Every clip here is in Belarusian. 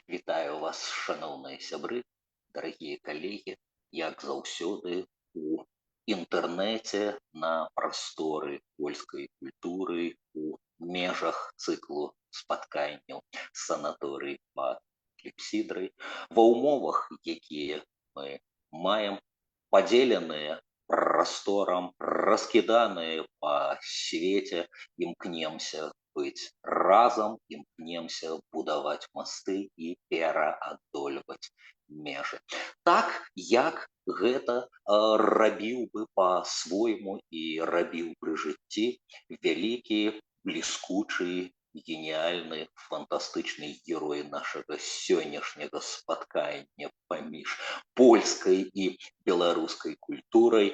Вітаю вас, шановныя сябры, дарагія калегі, як заўсёды у інтэрнэце на прасторы польскай культуры у межах цыклу спатканняў санаторый па кліпсідры, ва ўмовах, якія мы маем, падзеленыя прасторам, раскіданыя па свеце, імкнемся быць разам, імкнемся будаваць масты і пераадольваць межы. Так, як гэта рабіў бы па-свойму і рабіў пры жыцці вялікі, бліскучы, геніальны, фантастычны герой нашага сённяшняга спаткання паміж польскай і беларускай культурай,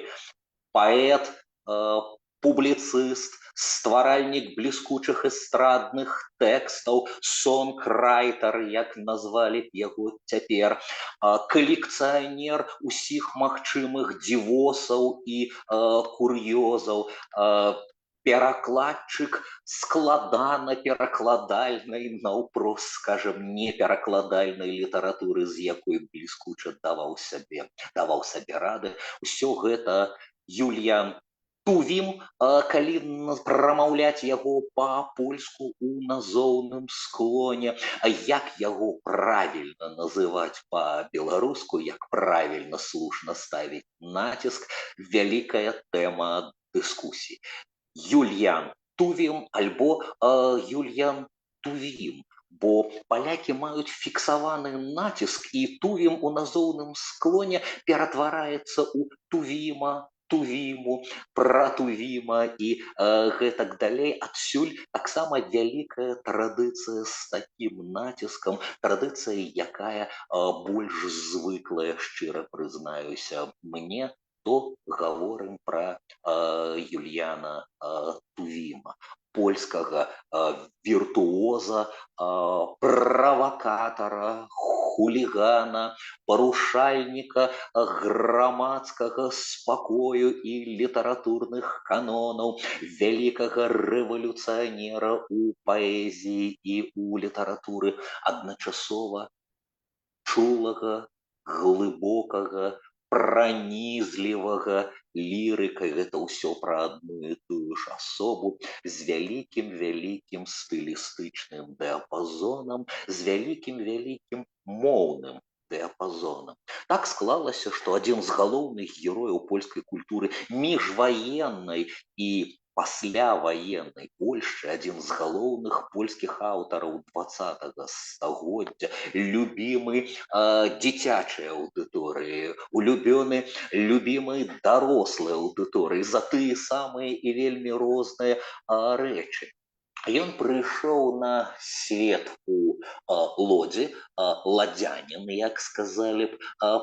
паэт, публіцыст, стваральнік бліскучых эстрадных тэкстаў, сонграйтер, як назвалі б яго цяпер, калекцыянер усіх магчымых дзівосаў і кур'ёзаў, перакладчык складана перакладальнай, наўпрост скажам, неперакладальнай літаратуры, з якой бліскуча даваў сабе рады. Усё гэта Юльян Тувім, калі прамаўляць яго па-польску ў назоўным склоне, як яго правільна называць па-беларуску, як правільна слушна ставіць націск, вялікая тэма дыскусій. Юльян Тувім альбо Юльян Тувім, бо палякі маюць фіксаваны націск, і Тувім у назоўным склоне ператвараецца ў Тувіма, Тувіму, пра Тувіма і гэтак далей. Адсюль таксама вялікая традыцыя з такім націскам, традыцыя, якая больш звыклая, шчыра прызнаюся мне, то гаворым пра Юльяна Тувіма, польскага віртуоза, правакатара, хулігана, парушальніка грамадскага спакою і літаратурных канонаў, вялікага рэвалюцыянера ў паэзіі і ў літаратуры, адначасова чулага, глыбокага, пранізлівага лірыка. Гэта ўсё пра адну і тую ж асобу, з вялікім стылістычным дыяпазонам, з вялікім моўным дыяпазонам. Так склалася, што адзін з галоўных герояў польскай культуры міжваеннай і пасляваеннай Польшчы, адзін з галоўных польскіх аўтараў 20-го стагоддзя, любімы дзіцячай аўдыторыі, любімы дарослай аўдыторыі за тыя самыя і вельмі розныя рэчы. Ён прыйшоў на свет у Лодзі, ладзянін, як сказалі б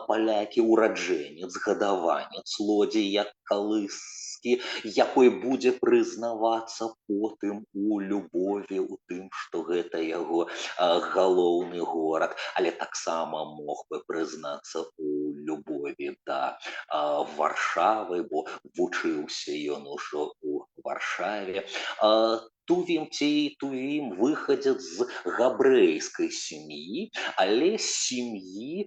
палякі, ураджэнец, гадаванец Лодзі, як калыскі, якой будзе прызнавацца потым у любові, у тым, што гэта яго галоўны горад, але таксама мог бы прызнацца у любові да Варшавы, бо вучыўся ён ужо у Варшаве. Тувім ці Тувім выхадзец з габрэйскай сям'і, але сям'і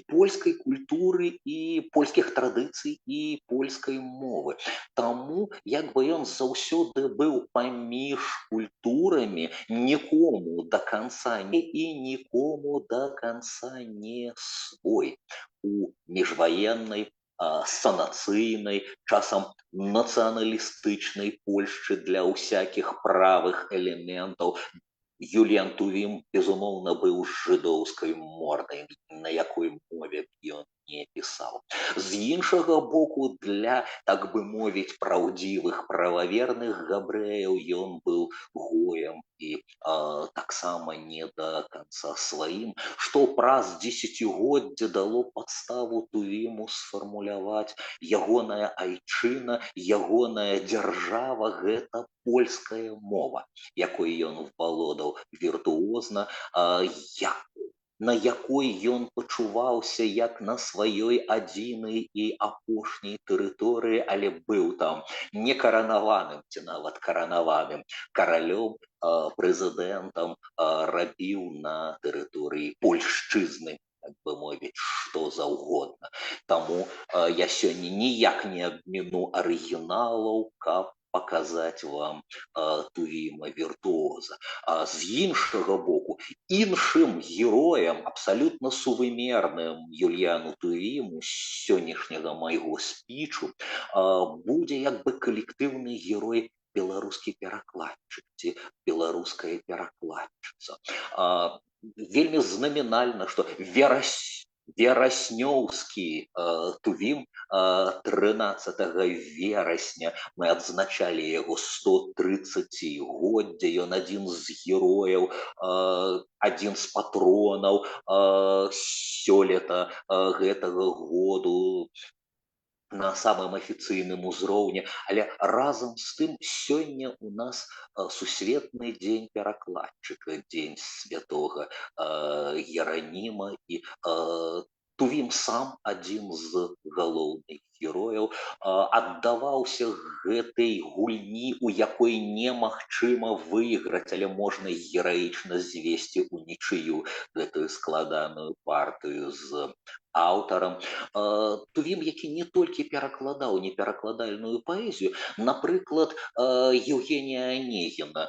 польскай культуры і польскіх традыцый і польскай мовы. Таму як бы ён заўсёды быў паміж культурамі, нікому да канца не і нікому да канца не свой. У міжваеннай санацыйнай, часам нацыяналістычнай Польшчы для ўсякіх правых элементаў Юльян Тувім, безумоўна, быў жыдоўскай мордай, на якой мове ён не пісаў. З іншага боку, для, так бы мовіць, праўдзівых, прававерных габрэяў ён быў гоем і таксама не да канца сваім, што праз дзесяцігоддзе дало падставу Тувіму сфармуляваць: ягоная айчына, ягоная дзяржава — гэта польская мова, якой ён валодаў віртуозна, на якой ён пачуваўся як на сваёй адзінай і апошняй тэрыторыі, але быў там не каранаваным ці нават каранаваным каралём, прэзідэнтам, рабіў на тэрыторыі польшчызны, так бы мовіць, што заўгодна. Таму я сёння ніяк не абміну арыгіналаў, каб паказаць вам Тувіма віртуоза. А з іншага боку, іншым героям, абсалютна сувымерным Юліяну Тувіму з сённяшняга майго спічу, будзе як бы калектыўны герой беларускі перакладчык ці беларуская перакладчыца. Вельмі знаменальна, што вераснёўскі Тувім 13 верасня мы адзначалі яго 130-годдзе, ён адзін з герояў, адзін з патронаў сёлета гэтага году на самым афіцыйным узроўні, але разам з тым сёння у нас сусветны дзень перакладчыка, дзень святога Гераніма, і Тувім сам адзін з галоўных герояў аддаваўся гэтай гульні, у якой немагчыма выйграць, але можна гераічна звесці ў нічыю гэтую складаную партыю з аўтарам. Тувім, які не толькі перакладаў неперакладальную паэзію, напрыклад, Еўгенія Анегіна,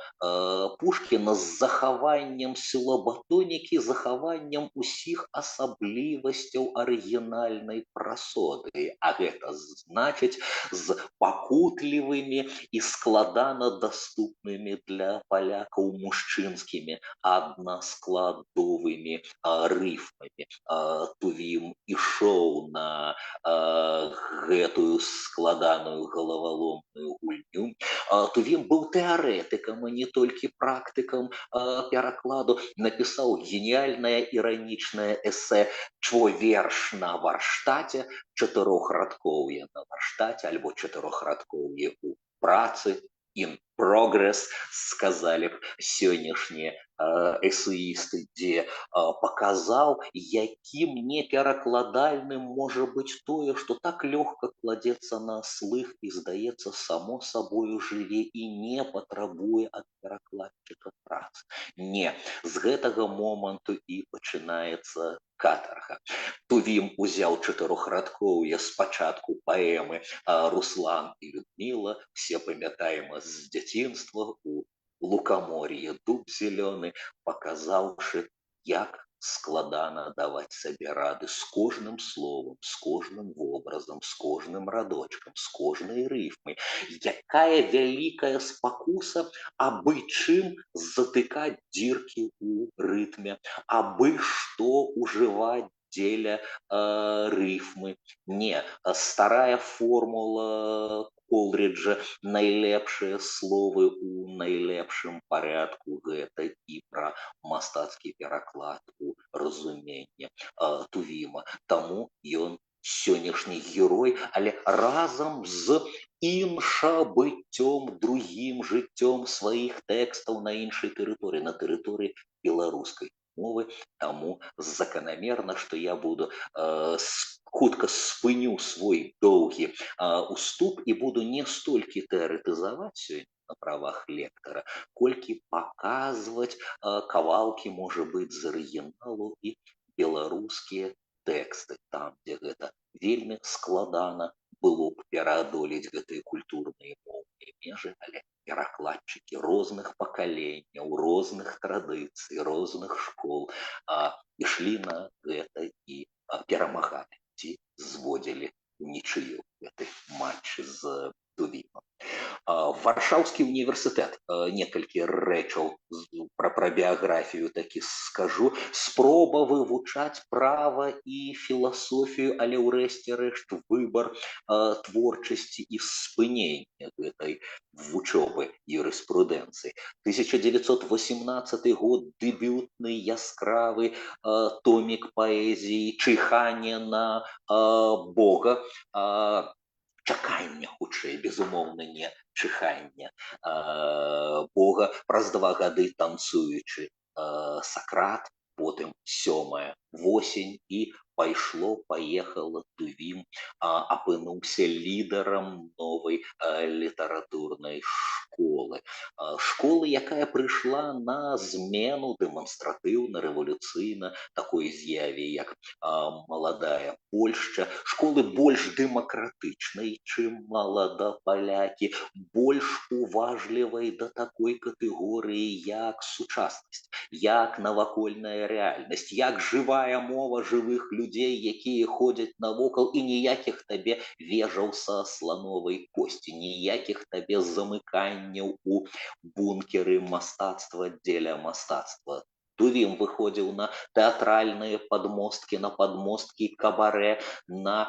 Пушкіна з захаваннем сілабатонікі, захаваннем усіх асаблівасцяў арыгінальнай прасоды, а гэта значыць з пакутлівымі і складана даступнымі для палякаў мужчынскімі аднаскладовымі рыфмамі. Тувім ішоў на гэтую складаную галаваломную гульню. Тувім быў тэарэтыкам, а не толькі практыкам перакладу. Напісаў геніяльнае іранічнае эсэ «Чвоверш на варштаце», 4-радкоўе на варштаце альбо 4-радкоўе ў працы, in progress, сказалі б сённяшнія эсеісты, дзе паказаў, якім неперакладальным можа быць тое, што так лёгка кладзецца на слых і, здаецца, само сабою жыве і не патрабуе ад перакладчыка працы. Не, з гэтага моманту і пачынаецца катарга. Тувім узяў 4-радкоўе спачатку паэмы «Руслан і Людміла», все памятаем з дзяцінства, у лукамор'е дуб зялёны, паказаўшы, як складана даваць сабе рады з кожным словам, з кожным вобразам, з кожным радочкам, з кожнай рыфмай. Якая вялікая спакуса абы чым затыкаць дзіркі ў рытме, абы што ўжываць дзеля рыфмы. Не, старая формула Колріджа, найлепшыя словы ў найлепшым парадку, гэта і пра мастацкі пераклад у разуменне Тувіма. Таму ён сённяшні герой, але разам з іншабыццём, другім жыццём сваіх тэкстаў на іншай тэрыторыі, на тэрыторыі беларускай мовы. Таму заканамерна, што я буду хутка спыню свой доўгі уступ і буду не столькі тэарэтызаваць сёння на правах лектара, колькі паказваць кавалкі, можа быць, з арыгіналу і беларускія тэксты, там, дзе гэта вельмі складана было б пераадолець гэтыя культурныя моўныя межы, але перакладчыкі розных пакаленняў, розных традыцый, розных школ ішлі на гэта і перамагалі ці зводзілі нічыю гэты матч з Тувімам. Варшаўскі універсітэт, некалькі рэчаў пра біяграфію такі скажу. Спроба вывучаць права і філасофію, але ўрэшце рэшт выбар творчасці і спынення гэтай вучобы юрыспрудэнцыі. 1918 год, дэбютны яскравы томік паэзіі «Чыханне на Бога», чаканне, хутчэй, безумоўна, не чыханне Бога. Праз 2 гады танцуючы Сакрат, потым 7 восень, і пайшло-паехала Тувім апынуўся лідарам новай літаратурнай школы. Школы, якая прыйшла на змену дэманстратыўна-рэвалюцыйна такой з'яве, як маладая Польшча, школы больш дэмакратычнай, чым маладапалякі, больш уважлівай да такой катэгорыі, як сучаснасць, як навакольная рэальнасць, як жывая мова жывых людзей, якія ходзяць навокал, і ніякіх табе вежаў са слановай косці, ніякіх табе замыканняў у бункеры мастацтва дзеля мастацтва. Тувім выходзіў на тэатральныя падмосткі, на падмосткі кабарэ, на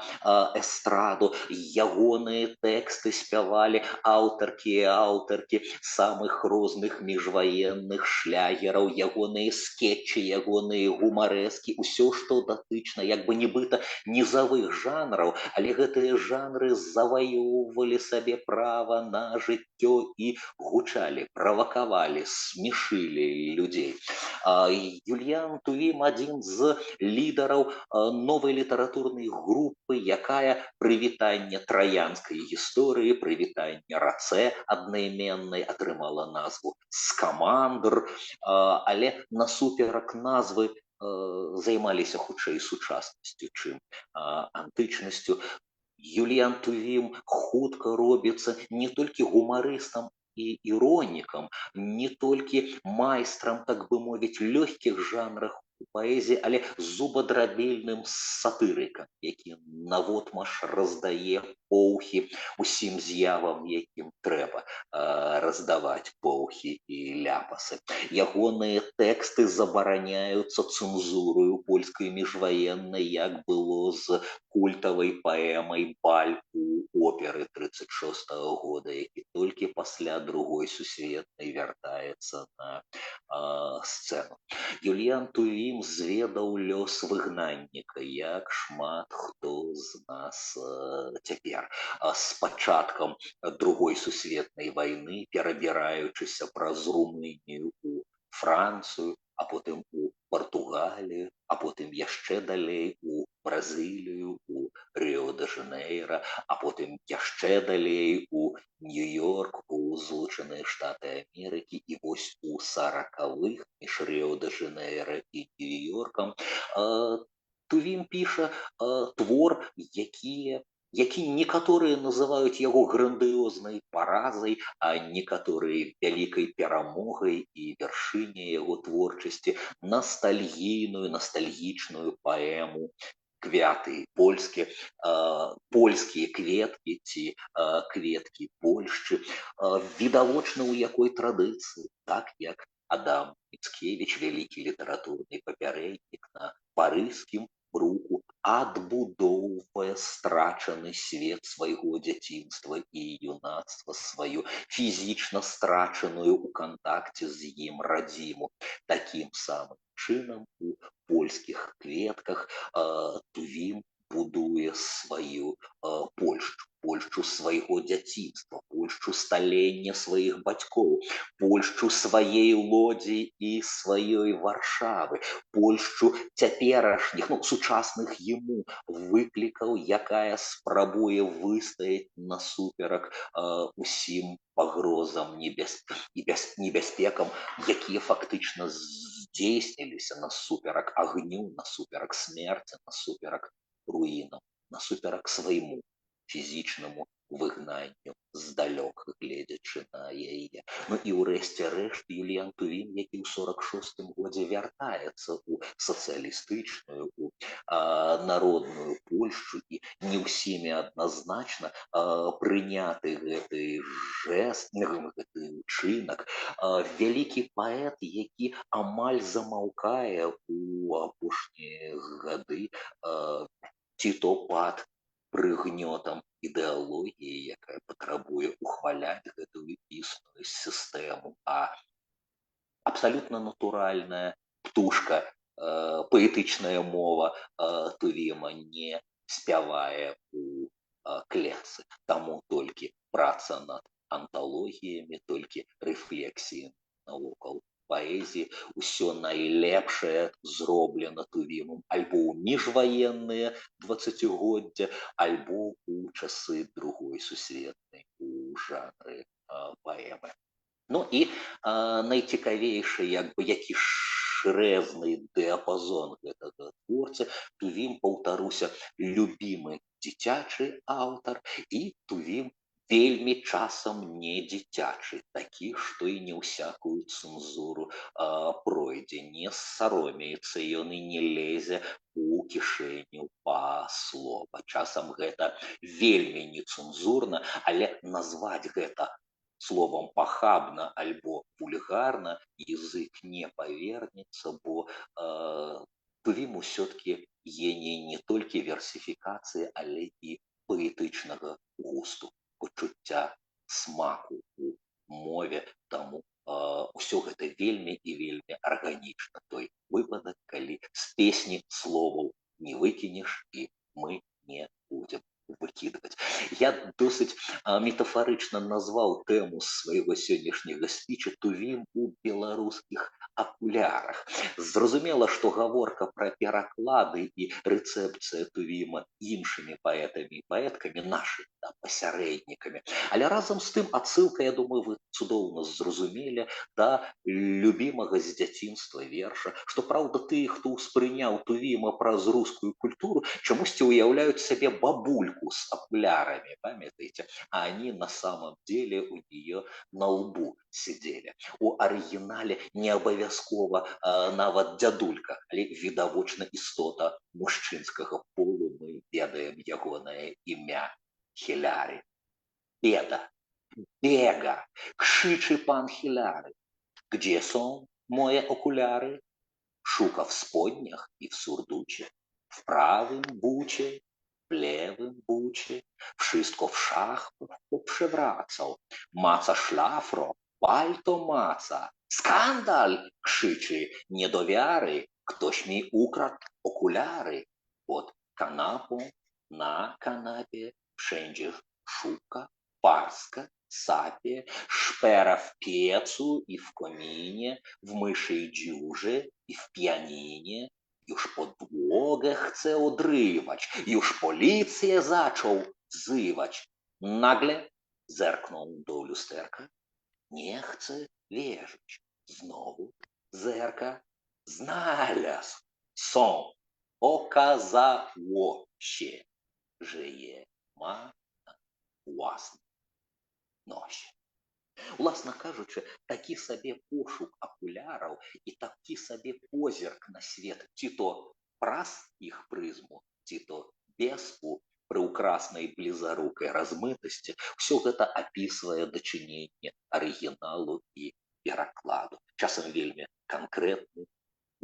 эстраду. Ягоныя тэксты спявалі аўтаркі і аўтаркі самых розных міжваенных шлягераў, ягоныя скетчы, ягоныя гумарэскі, усё, што датычна, як бы нібыта нізавых жанраў, але гэтыя жанры заваёўвалі сабе права на жыццё і гучалі, правакавалі, смешылі людзей. Юліян Тувім адзін з лідараў новай літаратурнай групы, якая прывітанне траянскай гісторыі, прывітанне рацэ аднайменнай атрымала назву «Скамандр», але насуперак назвы займаліся хутчэй сучаснасцю, чым антычнасцю. Юліян Тувім хутка робіцца не толькі гумарыстам і іронікам, не толькі майстрам, так бы мовіць, лёгкіх жанрах у паэзіі, але зубадрабельным сатырыкам, які наводмаш раздае поўхі усім з'явам, якім трэба раздаваць поўхі і ляпасы. Ягоныя тэксты забараняюцца цэнзурою польскай міжваеннай, як было з культавай паэмай «Баль» у оперы 36 года, які толькі пасля Другой сусветнай вяртаецца на сцэну. Юліян Тувім зведаў лёс выгнанніка, як шмат хто з нас цяпер. З пачаткам Другой сусветнай вайны, перабіраючыся праз Румынію у Францыю, а потым у Партугалію, а потым яшчэ далей у Бразылію, у Рыё-дэ-Жанейра, а потым яшчэ далей у Нью-Йорк, у Злучаныя Штаты Амерыкі, і вось у 40-х між Рыё-дэ-Жанейра і Нью-Йоркам Тувім піша твор, які некаторыя называюць яго грандыёзнай паразай, а некаторыя вялікай перамогай і вяршыняй яго творчасці, ностальгічную паэму «Квяты польскі», польскія кветкі ці кветкі Польшчы, відавочна ў якой традыцыі, так як Адам Міцкевіч, вялікі літаратурны папярэднік на парыжскім бруку, адбудоўвае страчаны свет свайго дзяцінства і юнацтва, сваю фізічна страчаную ў кантакце з ім радзіму. Такім самым чынам у польскіх кветках Тувім будуе сваю Польшчу свайго дзяцінства, Польшчу сталення сваіх бацькоў, Польшчу сваей Лодзі і сваёй Варшавы, Польшчу цяперашніх, сучасных яму выклікаў, якая спрабуе выстаяць насуперак усім пагрозам і небяспекам, якія фактычна здзейсніліся насуперак агню, насуперак смерці, насуперак руінам, насуперак свайму фізічнаму выгнанню, здалёк гледзячы на яе. І ўрэшце рэшт Юліян Тувім, які ў 46-м годзе вяртаецца ў сацыялістычную, у народную Польшчу, і не ўсімі адназначна прыняты гэты жэст, гэты ўчынак. Вялікі паэт, які амаль замаўкае у апошнія гады, ці то пад прыгнётам ідэалогіі, якая патрабуе ухваляць гэтую існую сістэму, а абсалютна натуральная птушка, паэтычная мова Тувіма не спявае у клетцы. Таму толькі праца над анталогіямі, толькі рэфлексіі навокал паэзіі ўсё найлепшае зроблена Тувімам альбо ў міжваенныя 20годдзя, альбо ў часы Другой сусветнай у жанры паэмы. Ну і найцікавейшы, які шырэзны дыяпазон гэтага творцы. Тувім, паўтаруся, любімы дзіцячы аўтар, і Тувім вельмі часам не дзіцячы, такі, што і не ўсякую цэнзуру пройдзе, не саромеецца ён і не лезе у кішэню па слова. Часам гэта вельмі нецэнзурна, але назваць гэта словом пахабна альбо вульгарна язык не павернецца, бо Тувім усё-таки геній не толькі версіфікацыі, але і паэтычнага густу, пачуцця смаку у мове, таму ўсё гэта вельмі і вельмі арганічна. Той выпадак, калі з песні словаў не выкінеш, і мы не будзем выкидывать. Я досыць метафарычна назваў тэму свайго сённяшняга спіча «Тувім у беларускіх акулярах». Зразумела, што гаворка пра пераклады і рэцэпцыя Тувіма іншымі паэтамі і паэткамі, нашымі пасярэднікамі. Але разам з тым адсылка, я думаю, вы цудоўна зразумелі, да любімага з дзяцінства верша, што, праўда, тыя, хто ўспрыняў Тувіма праз рускую культуру, чамусьці уяўляюць сабе бабульку с окулярами, памятаете? А они на самом деле у нее на лбу сидели. У оригинале не абавязкова нават дзядулька, але відавочна істота мужчынскага полу. Мы ведаем ягонае імя Хіляри. Бега, кричи пан Хіляри. Где сон мои окуляры? Шука в споднях и в сурдуче, в правym bucie, w lewym bucie, wszystko w szach poprzewracał. Maca szlafro, palto maca. Skandal! Krzyczy niedowiary. Ktoś mi ukradł okulary. Pod kanapą, na kanapie, wszędzie szuka, парска, сапie, szpera w piecu i w kominie, w myszej dziurze i w pianinie. Już podłogę chce odrywać, już policję zaczął wzywać. Nagle zerknął do lusterka, nie chce wierzyć. Znowu zerka, znalazł. Są. Okazało się, że je ma na własnym nosie. Уласна кажучы, такі сабе пошук акуляраў і такі сабе позірк на свет, ці то праз іх прызму, ці то без у прыўкраснай блізарукай размытасці, ўсё гэта апісвае дачыненне арыгіналу і перакладу. Часам вельмі канкрэтны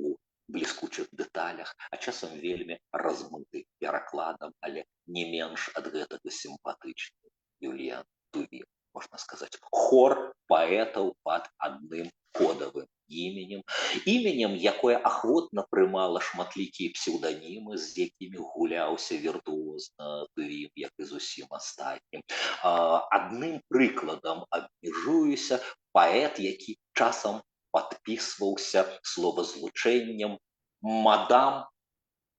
у бліскучых дэталях, а часам вельмі размыты перакладам, але не менш ад гэтага сімпатычны Юліян Тувім. Можно сказать, хор паэтаў пад адным кодавым іменем, якое ахвотна прымала шматлікія псеўданімы, з якімі гуляўся віртуозна Тувім, як і з усім астатнім. Адным прыкладам абмежуюся, паэт, які часам падпісваўся словазлучэннем мадам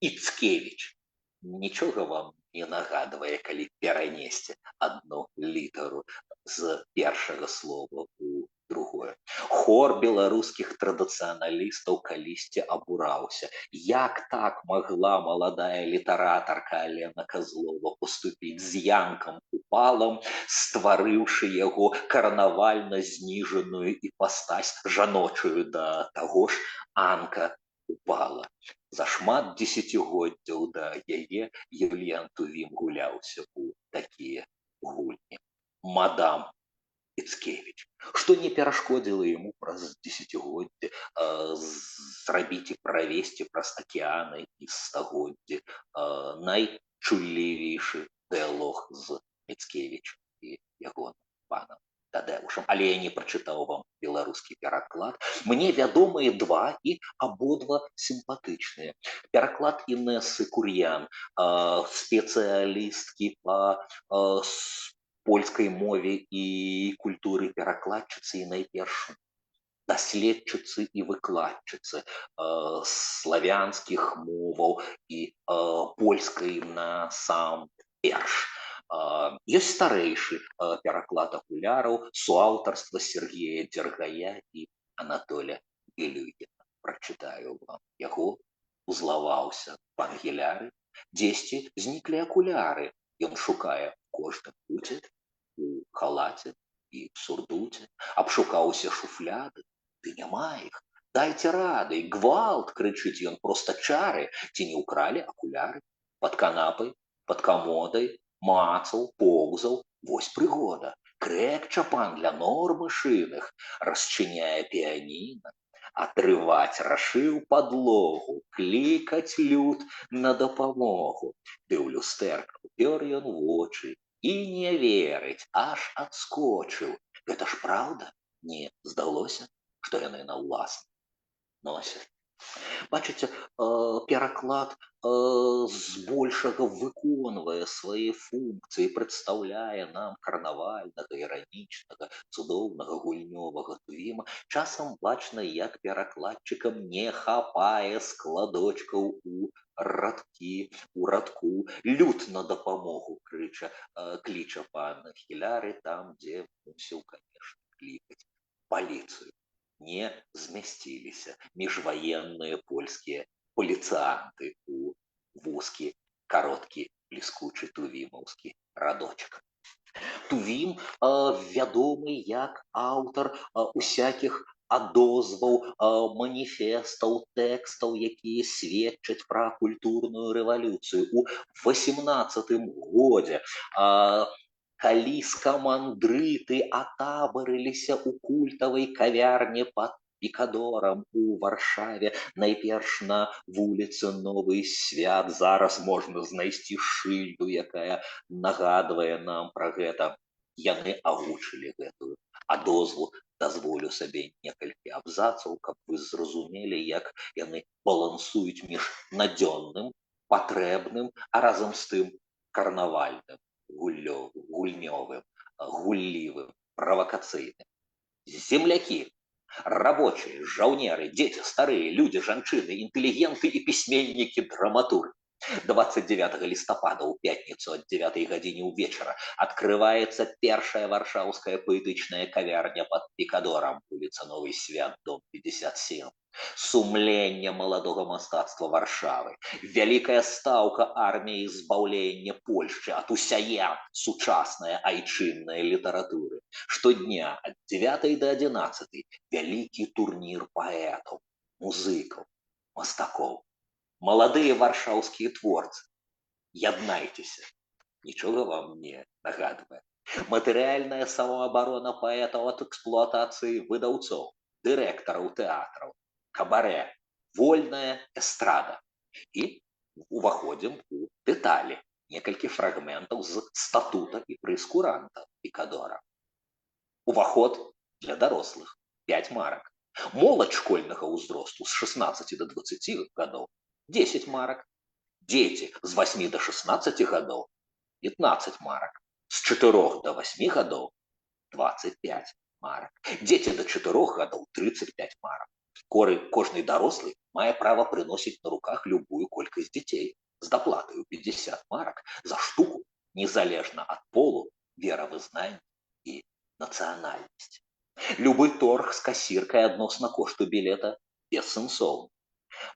Іцкевіч. Нічога вам не нагадвае, калі перанесці адну літару з першага слова у другое. Хор беларускіх традыцыяналістаў калісьці абураўся. Як так магла маладая літаратарка Алена Козлова поступіць з Янкам Купалам, стварыўшы яго карнавальна зніжаную іпастась жаночую, да таго ж Анка Купала. За шмат дзесяцігоддзяў да яе Юліян Тувім гуляўся у такія гульні. Мадам Іцкевіч, што не перашкодзіла яму праз дзесяцігоддзі зрабіць і правесці праз акіяны і стагоддзі найчуллівейшы дыялог з Міцкевічам і ягоным панам Тадэушам. Але я не прачытаў вам беларускі пераклад. Мне вядомыя два і абодва сімпатычныя. Пераклад Інессы Кур'ян, спецыялісткі па польскай мове і культуры перакладчыцы, і найперш даследчыцы і выкладчыцы славянскіх моваў і польскай насамперш. Ёсць старэйшы пераклад акуляраў суаўтарства Сергея Дзяргая і Анатоля Белюгіна. Прачытаю вам. Яго узлаваўся пан Гіляры. Дзесьці зніклі акуляры. Ён шукае у кожным куце, у халаце і сурдуце, абшукаўся шуфляды, ды няма іх. Дайце рады, гвалт, крычыць ён, проста чары, ці не ўкралі акуляры? Пад канапай, пад камодай, мацаў, поўзаў, вось прыгода. Крэкча пан для нор мышыных, расчыняе піяніна, атрываць рашыў падлогу, клікаць люд на дапамогу. Ды ў люстэрка ўпёр ён вочы і не верыць, аж адскочыў. Гэта ж праўда? Не здалося, што яны на ўласна носяць. Бачыце, пераклад збольшага выконвае свае функцыі, прадстаўляе нам карнавальнага, іранічнага, цудоўнага гульнёвага Тувіма. Часам бачна, як перакладчыкам не хапае складочкаў у радку. Люд на дапамогу кліча пан Гіляры там, дзе мусіў, канешне, клікаць паліцыю. Не змясціліся міжваенныя польскія паліцыянты у вузкі, кароткі, бліскучы тувімаўскі радочак. Тувім вядомы як аўтар усякіх адозваў, маніфестаў, тэкстаў, якія сведчаць пра культурную рэвалюцыю. У 18 годзе калі скамандрыты атабарыліся ў культавай кавярні пад Пікадорам у Варшаве, найперш на вуліцы Новы Свят. Зараз можна знайсці шыльду, якая нагадвае нам пра гэта. Яны агучылі гэтую адозву. Дазволю сабе некалькі абзацаў, каб вы зразумелі, як яны балансуюць між надзённым, патрэбным, а разам з тым карнавальным, гульнёвым, гуллівым, правакацыйным. Землякі, рабочие, жаўнеры, дзеці, старыя, людзі, жанчыны, інтэлігенты і пісьменнікі, драматургі. 29 лістапада ў пятніцу ад 9 гадзіне ўвечара адкрываецца першая варшаўская паэтычная кавярня пад Пікадорам, вуліца Новы Свят, дом 57. Сумленне маладога мастацтва Варшавы, вялікая стаўка арміі збаўлення Польшчы ад усяе сучаснай айчыннай літаратуры. Штодня ад 9 да 11 вялікі турнір паэтаў, музыкаў, мастакоў. Маладыя варшаўскія творцы, яднайцеся. Нічога вам не нагадвае. Матэрыяльная самаабарона паэтаў ад эксплуатацыі выдаўцоў, дырэктараў тэатраў, кабарэ, вольная эстрада. І уваходзім у дэталі. Некалькі фрагментаў з статута і прэйскуранта Пікадора. Уваход для дарослых 5 марак. Моладзь школьнага ўзросту з 16 до 20 гадоў 10 марак. Дзеці з 8 до 16 гадоў 15 марак. З 4 до 8 гадоў 25 марак. Дзеці до 4 гадоў 35 марак. Кожны дарослы мае права прыносіць на руках любую колькасць дзяцей з даплатай у 50 марак за штуку, незалежна ад полу, веравызнання і нацыянальнасці. Любы торг з касіркай адносна кошту білета бессэнсоўны.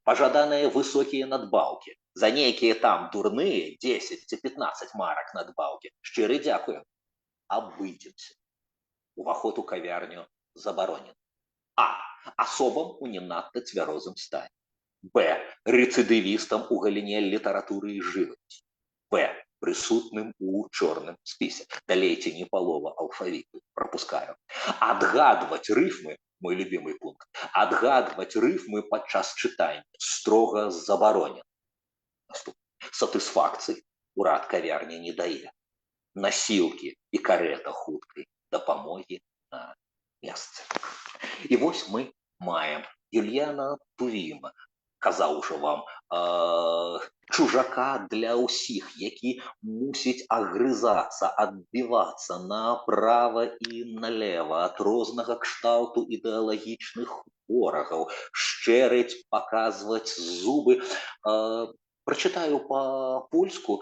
Пажаданыя высокія надбаўкі. За нейкія там дурныя 10 ці 15 марак надбаўкі. Шчыры дзякуем. Абыдземся. Уваход у кавярню забаронен. А. Асобам у не надта цвярозым стане. Б. Рэцыдывістам у галіне літаратуры і жывапісу. В. Прысутным у чорным спісе. Далей ці не палова алфавіту. Прапускаю. Адгадваць рыфмы, мой любимый пункт, адгадваць рыфмы падчас чытання строга забаронен. Сатысфакцыі урад кавярні не дае. Насілкі і карета хуткай дапамогі на месцы. І вось мы маем Юліяна Тувіма. Казаў ужо вам чужака для ўсіх, які мусіць агрызацца, адбівацца направа і налева ад рознага кшталту ідэалагічных ворагаў, шчэрыць, паказваць зубы. Прачытаю па-польску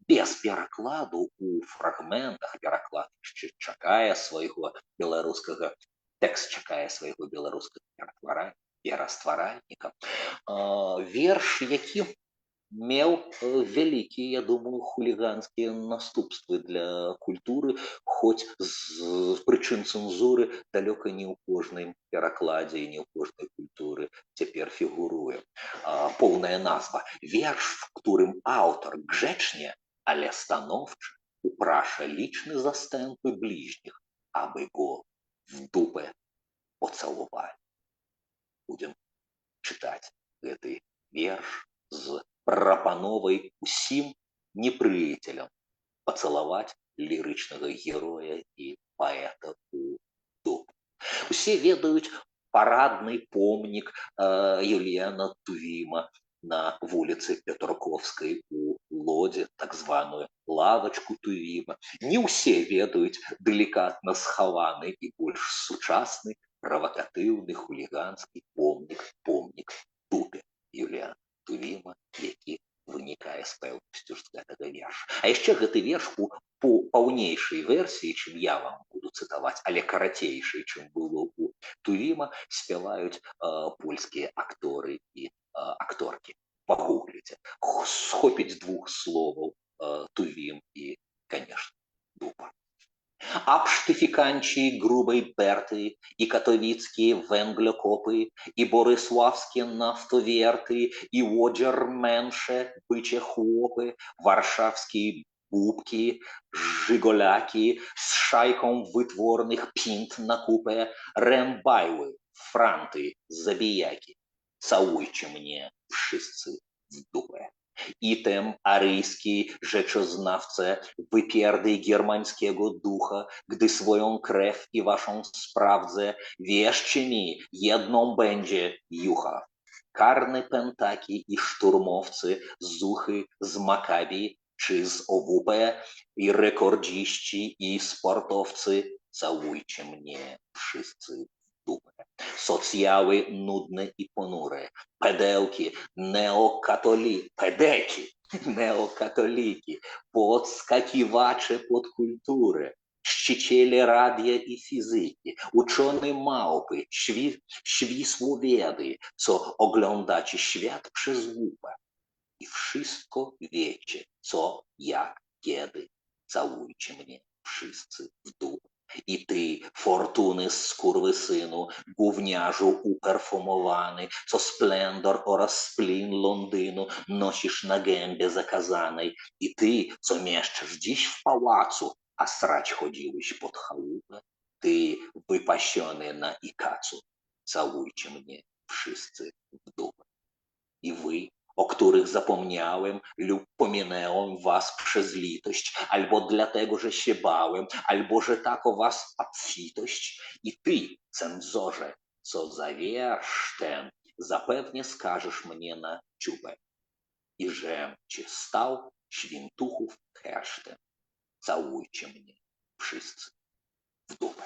без перакладу у фрагментах. Пераклад чакае свайго беларускага, тэкст чакае свайго беларускага перастваральніка. Верш, які меў вялікія, я думаю, хуліганскія наступствы для культуры, хоць з прычын цэнзуры далёка не ў кожным перакладзе і не ў кожнай культуры цяпер фігуруе. Поўная назва. Верш, в którym autor grzecznie, ale stanowczo uprasza liczne zastępy bliźnich, aby go w dupę pocałowali. Будем чытаць гэты верш з прапановай усім непрыяцелям пацалаваць лірычнага героя і паэта у дупу. Усе ведаюць парадны помнік Юліяна Тувіма на вуліцы Петрковскай у Лодзе, так званую лавачку Тувіма. Не ўсе ведаюць далікатна схаваны і больш сучасны правакатыўны хуліганскі помнік дупе Юліяна Тувіма, які вынікае з пэўнасцю з гэтага верша. А яшчэ гэты верш у паўнейшай версіі, чым я вам буду цытаваць, але карацейшай, чым было у Тувіма, спяваюць польскія акторы і акторкі. Пагугліце. Схопіць двух словаў Тувім і, конечно, дупа. Абштыфіканчі грубej Берти, і катовіцькі вęglokopy, і бориславські нафтоверти, і одзерменше биче хлопи, варшавські бубки, жиголяки з шайком витворних пінт на купе, рембайли, франти, забіяки. Całujcie mnie wszyscy w dupę. I tem aryjski rzeczoznawcę wypierdy germańskiego ducha, gdy swoją krew i waszą sprawdzę, wierzcie mi, jedną będzie jucha. Karne pentaki i szturmowcy, zuchy z Makabi czy z OWP, i rekordziści i sportowcy, całujcie mnie wszyscy w dupę. Socjały nudne i ponure, pedełki, neokatoliki, podskakiwacze pod kulturę, czciciele radia i fizyki, uczone małpy, świsłowiedy, co oglądacie świat przez lupę. I wszystko wiecie, co, jak, kiedy. Całujcie mnie wszyscy w dupę. I ty, fortuny skurwysynu, gówniarzu uperfumowany, co splendor oraz splin Londynu nosisz na gębie zakazanej. I ty, co mieszkasz dziś w pałacu, a srać chodziłeś pod chałupę. Ty, wypasiony na ikacu, całujcie mnie wszyscy w dupę. I wy, o których zapomniałem lub pominęłem was przez litość, albo dlatego, że się bałem, albo że tak o was obfitość. I ty, cenzorze, co za wiersz ten, zapewnie skażesz mnie na ciupę. I żem cię stał świętuchów hesztem. Całujcie mnie wszyscy w dupę.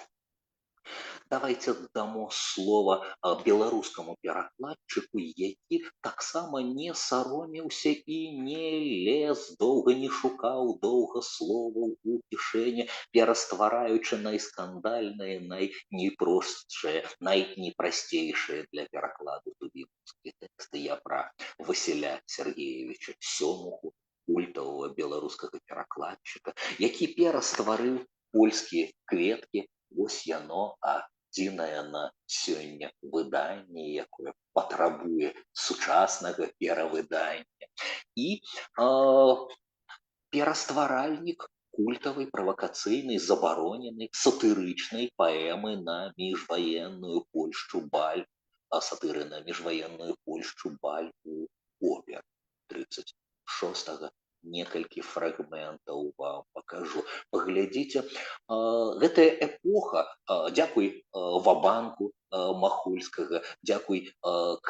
Давайте дамо слова беларускаму перакладчыку, які таксама не саромеўся і не лез, доўга не шукаў доўга словаў у кішэні, пераствараючы найскандальныя, найнепростшыя, найнепрасцейшыя для перакладу тувімскія тэксты. Я пра Васіля Сергеевича Сёмуху, культавага беларускага перакладчыка, які перастварыў польскія кветкі. Вось яно адзінае на сёння выданне, якое патрабуе сучаснага перавыдання. І перастваральнік культавай, правакацыйнай, забароненай, сатырычнай паэмы на міжваенную Польшчу баль, сатыры на міжваенную Польшчу баль у опер 36-го. Некалькі фрагментаў вам пакажу. Паглядзіце, гэтая эпоха, дзякуй Вабанку, Махульскага, дзякуй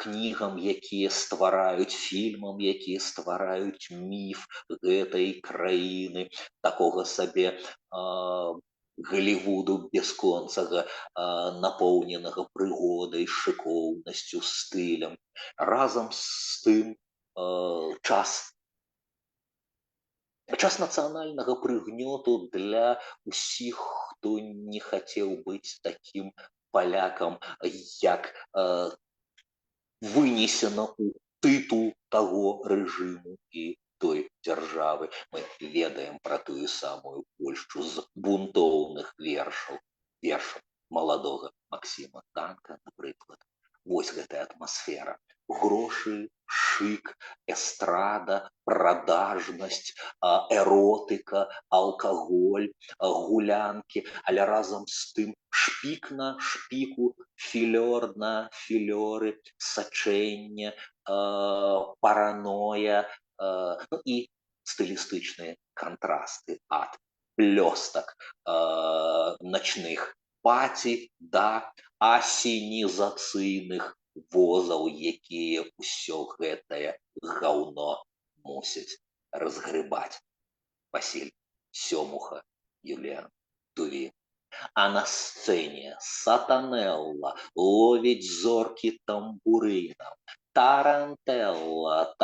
кнігам, якія ствараюць, фільмам, якія ствараюць міф гэтай краіны, такога сабе Голливуду бясконцага, напоўненага прыгодай, шыкоўнасцю, стылем. Разам з тым час нацыянальнага прыгнёту для ўсіх, хто не хацеў быць такім палякам, як вынесена ў тытул таго рэжыму і той дзяржавы. Мы ведаем пра тую самую Польшчу з бунтоўных вершаў маладога Максіма Танка, напрыклад. Вось гэтая атмасфера. Грошы, шык, эстрада, прадажнасць, эротыка, алкаголь, гулянкі, але разам з тым шпік на шпіку, філёр на філёры, сачэнне, параноя, ну і стылістычныя кантрасты ад блёстак начных паці да асенізацыйных возаў, якія ўсё гэтае гаўно мусяць разгрыбаць. Васіль Сёмуха, Юліан Тувін. А на сцэне Сатанелла ловіць зоркі тамбурынам, тарантэлла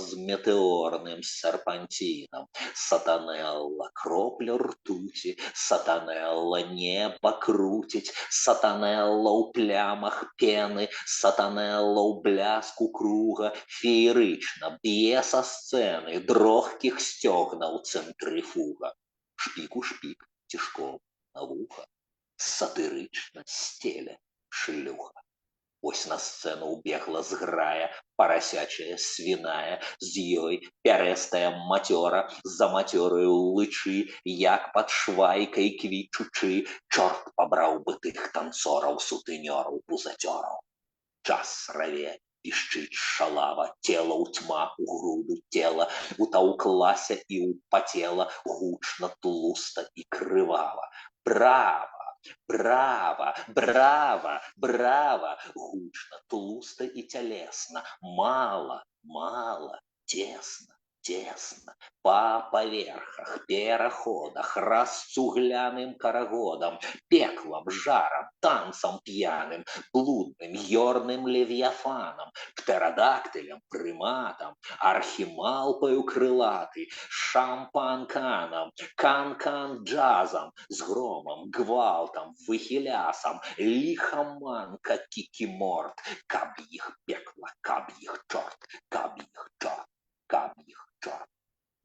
з метэорным серпантинам, Сатанелла кропля ртуці, Сатанелла неба круціць, Сатанелла ў плямах пены, Сатанелла ў бляску круга, феерычна б'е са сцэны дрохкіх сцёгнаў цэнтрыфуга. Шпік у шпік цішком на вуха, сатырычна стеля шлюха. Ось на сцэну ўбегла зграя, парасячая свіная, з ёй пярэстая мацёра, за мацёраю лычы, як пад швайкай квічучы, чорт пабраў бы тых танцораў, сутынёраў, пузацёраў. Час раве, пішчыць шалава, цела ўтьма у груду цела, утаўклася і ўпацела, гучна, тлуста і крывава. Брава! Брава, брава, брава, гучна, тлуста і цялесна, мала, мала, цесна, цесна, па паверхах, пераходах, расцугляным карагодам, пеклам, жарам, танцам п'яным, блудным, ёрным левіяфанам, птерадактылем, прыматам, архімалпаю крылатай, шампанканам, канкан-джазам, з громам, гвалтам, выхілясам, ліхаманка кікіморт, каб іх пекла, каб іх чорт, каб іх чорт, каб іх чорт.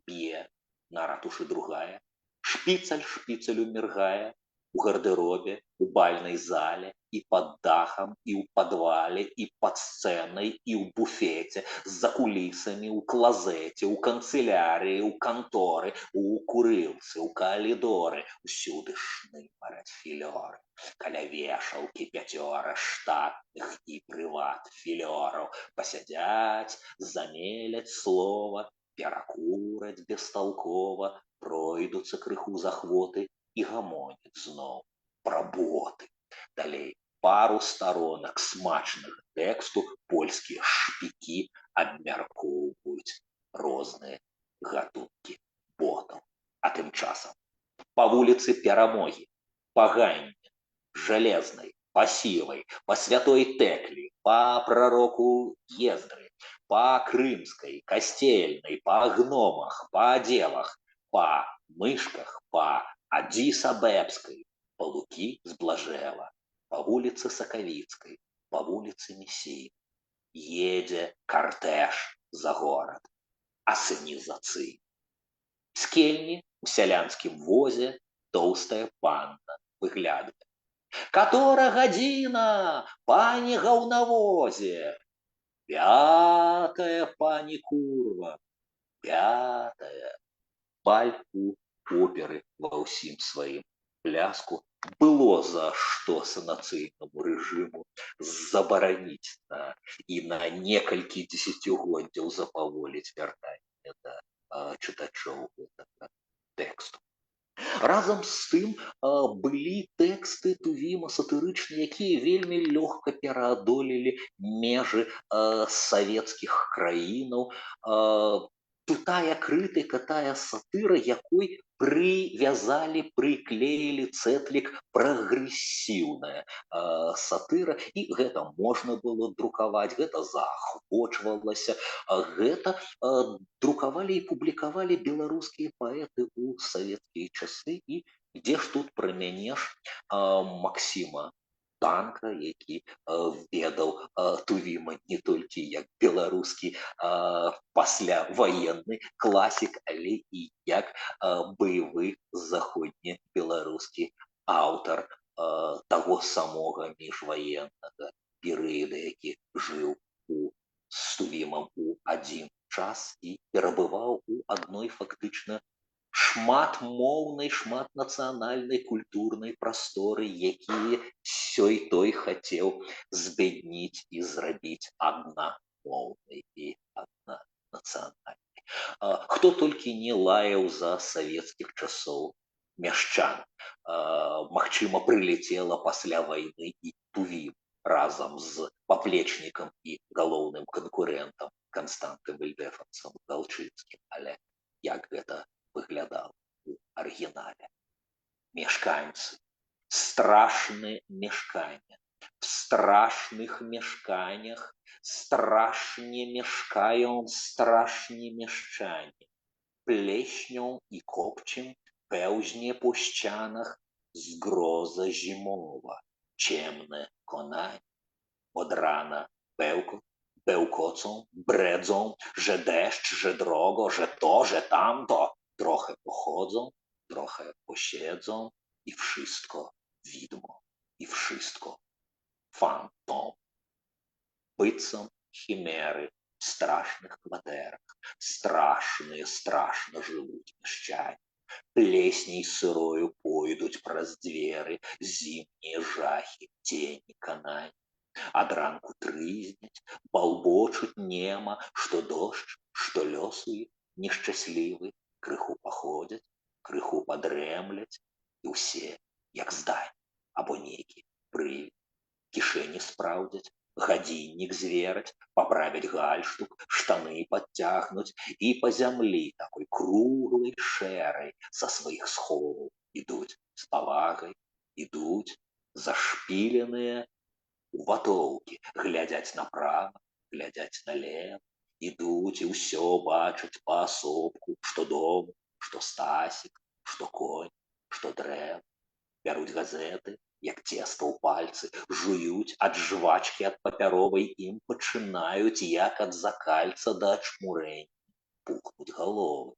Б'е на ратушы другая, шпіцаль шпіцалю міргае, у гардеробе, у бальнай зале, і пад дахам, і ў падвале, і пад сцэнай, і ў буфеце, за кулісамі, у клазеце, у канцылярыі, у канторы, у курылцы, у калідоры, усюды шнымараць філёры. Каля вешалкі пяцёра штатных і прыват філёраў пасядзяць, замеляць слова, перакураць бесталкова, пройдуцца крыху з ахвоты і гамоняць зноў пра боты. Далей пару старонак смачнага тэксту польскія шпікі абмяркоўваюць розныя гатункі ботаў. А тым часам па вуліцы Перамогі, па Ганне, Жалезнай, па Сівай, па Святой Тэклі, па прароку Ездры, па Крымскай, Касцельнай, па Гномах, па Адзевах, па Мышках, па Адзіс-Абэбскай, па Лукі з Блажэва, па вуліцы Сакавіцкай, па вуліцы Месій. Едзе картэж за горад, асенізацыйны. З кельні ў сялянскім возе тоўстая панна выглядае. «Катора гадзіна, пані гаўнавозе!» «Пятая, пані курва, пятая!» Баль у оперы ва ўсім сваім бляску было за што санацыйнаму рэжыму забараніць і на некалькі дзесяцігоддзяў запаволіць вяртанне да чытачоў гэтага тэксту. Разам з тым былі тэксты Тувіма сатырычныя, якія вельмі лёгка пераадолелі межы савецкіх краінаў. Тая крытыка, тая сатыра, якой прывязалі, прыклеілі цэтлік прагрэсіўная сатыра, і гэта можна было друкаваць, гэта заахвочвалася, гэта друкавалі і публікавалі беларускія паэты ў савецкія часы. І дзе ж тут прамянеш Максіма Танка, які ведаў Тувіма не толькі як беларускі пасляваенны класік, але і як баявы заходнебеларускі аўтар таго самога міжваеннага перыяда, які жыў з Тувімам у адзін час і перабываў у адной фактычна шматмоўнай, шматнацыянальнай культурнай прасторы, якія сёй-той хацеў збядніць і зрабіць аднамоўнай і аднанацыянальнай. Хто толькі не лаяў за савецкіх часоў мяшчан. Магчыма, прылецела пасля вайны і Тувім разам з паплечнікам і галоўным канкурэнтам Канстантым Ільдэфансам Галчынскім, але як гэта выглядала ў арыгінале. Мешканцы, страшныя мешкання. В страшных мешканнях страшnie mieszkają strasznie mieszczanie. Pleśnią i kopciem pełźnie po ścianach zgroza zimowa, ciemne konanie. Od rana bełkocą, bredzą, że deszcz, że drogo, że to, że tamto. Trochę pochodzą, trochę posiedzą i wszystko widmo, i wszystko fantom. Быццам хімеры в страшных кватэрах, страшна жывуць мяшчане. Плесняй сырою пойдуць праз дзверы зімнія жахі, цені канань. Ад ранку трызняць, балбочуць нема, што дождж, што лёс у іх нешчаслівы, крыху паходзяць, крыху падрэмляць, і ўсе, як здань, або нейкі прывід, кішэні спраўдзяць, гадзіннік звераць, паправяць гальштук, штаны падцягнуць і па зямлі такой круглай, шэрай са сваіх сховаў ідуць з павагай, ідуць зашпіленыя у ватоўкі, глядзяць направа, глядзяць налева, ідуць і ўсё бачаць паасобку, што дом, што стасік, што конь, што дрэва, бяруць газеты, як цеста ў пальцы, жуюць ад жвачкі ад папяровай, ім пачынаюць, як ад закальца да ачмурэння, пухнуць галовы,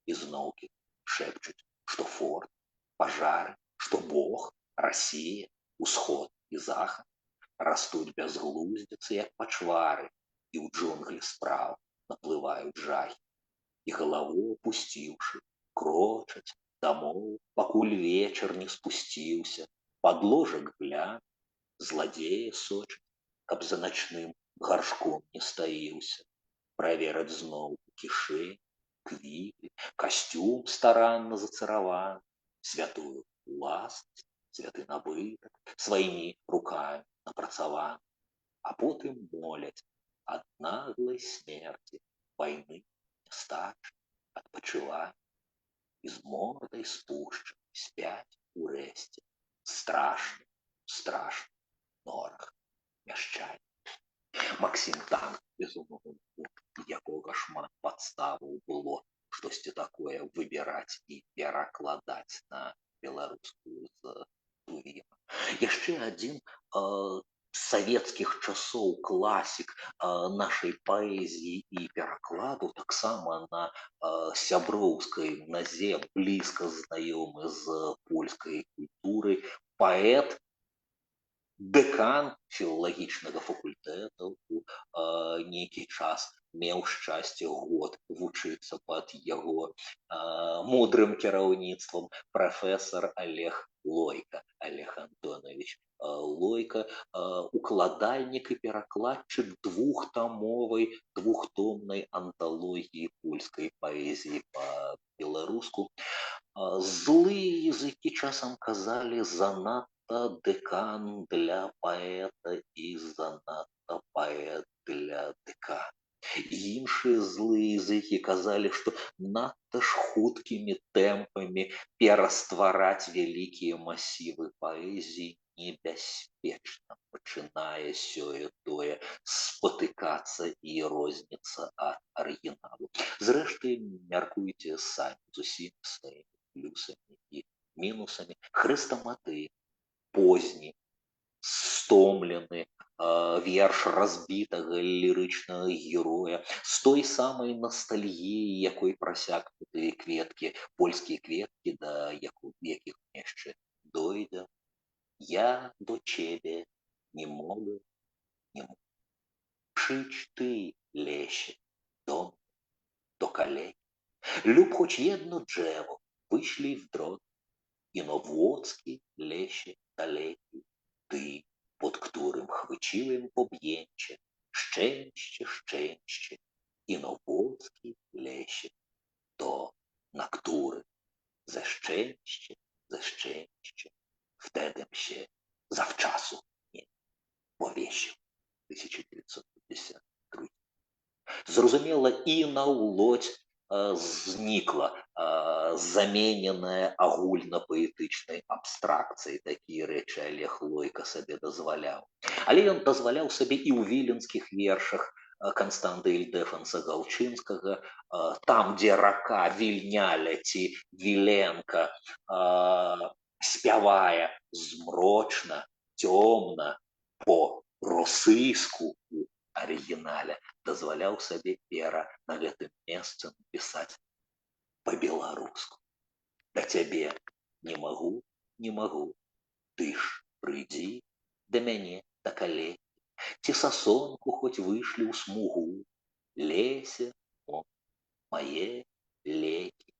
і зноўкі шэпчуць, што форт, пажары, што Бог, Расія, усход і захад растуць бязглуздзіцы, як пачвары, і ў джунглі спраў наплываюць жахі, і галаву апусціўшы, крочаць дамоў, пакуль вечар не спусціўся, падложак глян, зладзея сочаць, каб за начным гаршком не стаіўся, правераць зноў у кішэні, квіты, касцюм старанна зацыраваны, святую уласнасць, святы набытак, сваімі рукамі напрацаваны, а потым моляць ад наглай смерці, вайны, нястачы, адпачывання, і з мордай спушчанай спяць урэшце страшных норах мяшчане. Максім Танк, безумоўна, якога шмат падставаў было штосьці такое выбіраць і перакладаць на беларускую з Тувіма. Яшчэ адзін савецкіх часоў класік нашай паэзіі і перакладу, таксама на сяброўскай назе, блізка знаёмы з польскай культурай, паэт, дэкан філалагічнага факультэта у нейкі час меў шчасце год вучыцца пад яго мудрым кіраўніцтвам прафесор Олег Лойка, Олег Антонович Лойка, укладальнік і перакладчык двухтомнай анталогіі польскай паэзіі па-беларуску. Злые языкі часам казалі занадта дэкан для паэта і занадта паэт для дэкана. Іншыя злыя языкі казалі, што надта ж хуткімі тэмпамі пераствараць вялікія масівы паэзіі небяспечна, пачынае сёе-тое спатыкацца і розніцца ад арыгіналу. Зрэшты, мяркуйце самі з усімі сваімі плюсамі і мінусамі. Хрэстаматый позні, стомлены верш разбітага лірычнага героя з той самай ностальгіі, якой прасякнутыя кветкі, польскія кветкі, да якіх яшчэ дойдзе. Я до ciebie nie mogę, nie mogę. Przyjdź ty, lesie, do mnie, do kaleki. Lub choć jedno drzewo wyślij w drogę. Inowłocki lesie daleki, ty, pod którym chwyciłem objęcie. Szczęście, szczęście, Inowłocki lesie, to, na którym ze szczęście, wtedy się zawczasu nie powiesił. 1952. Зразумела, і наўлодь знікла, замененая агульнапаэтычнай абстракцыяй. Такія рэчы Олег Лойка сабе дазваляў. Але ён дазваляў сабе і ў віленскіх вершах Канстанта Ільдэфанса Галчынскага, там, дзе рака Вільняля ці Віленка спявае змрочна, цёмна, по-російску у арыгінале, дазваляў сабе на гэтым месцы напісаць па-беларуску. Да цябе не магу, ты ж прыйдзі да мяне да калекі, ці сасонку хоць вышлі ў смугу, лесе, мае лекі,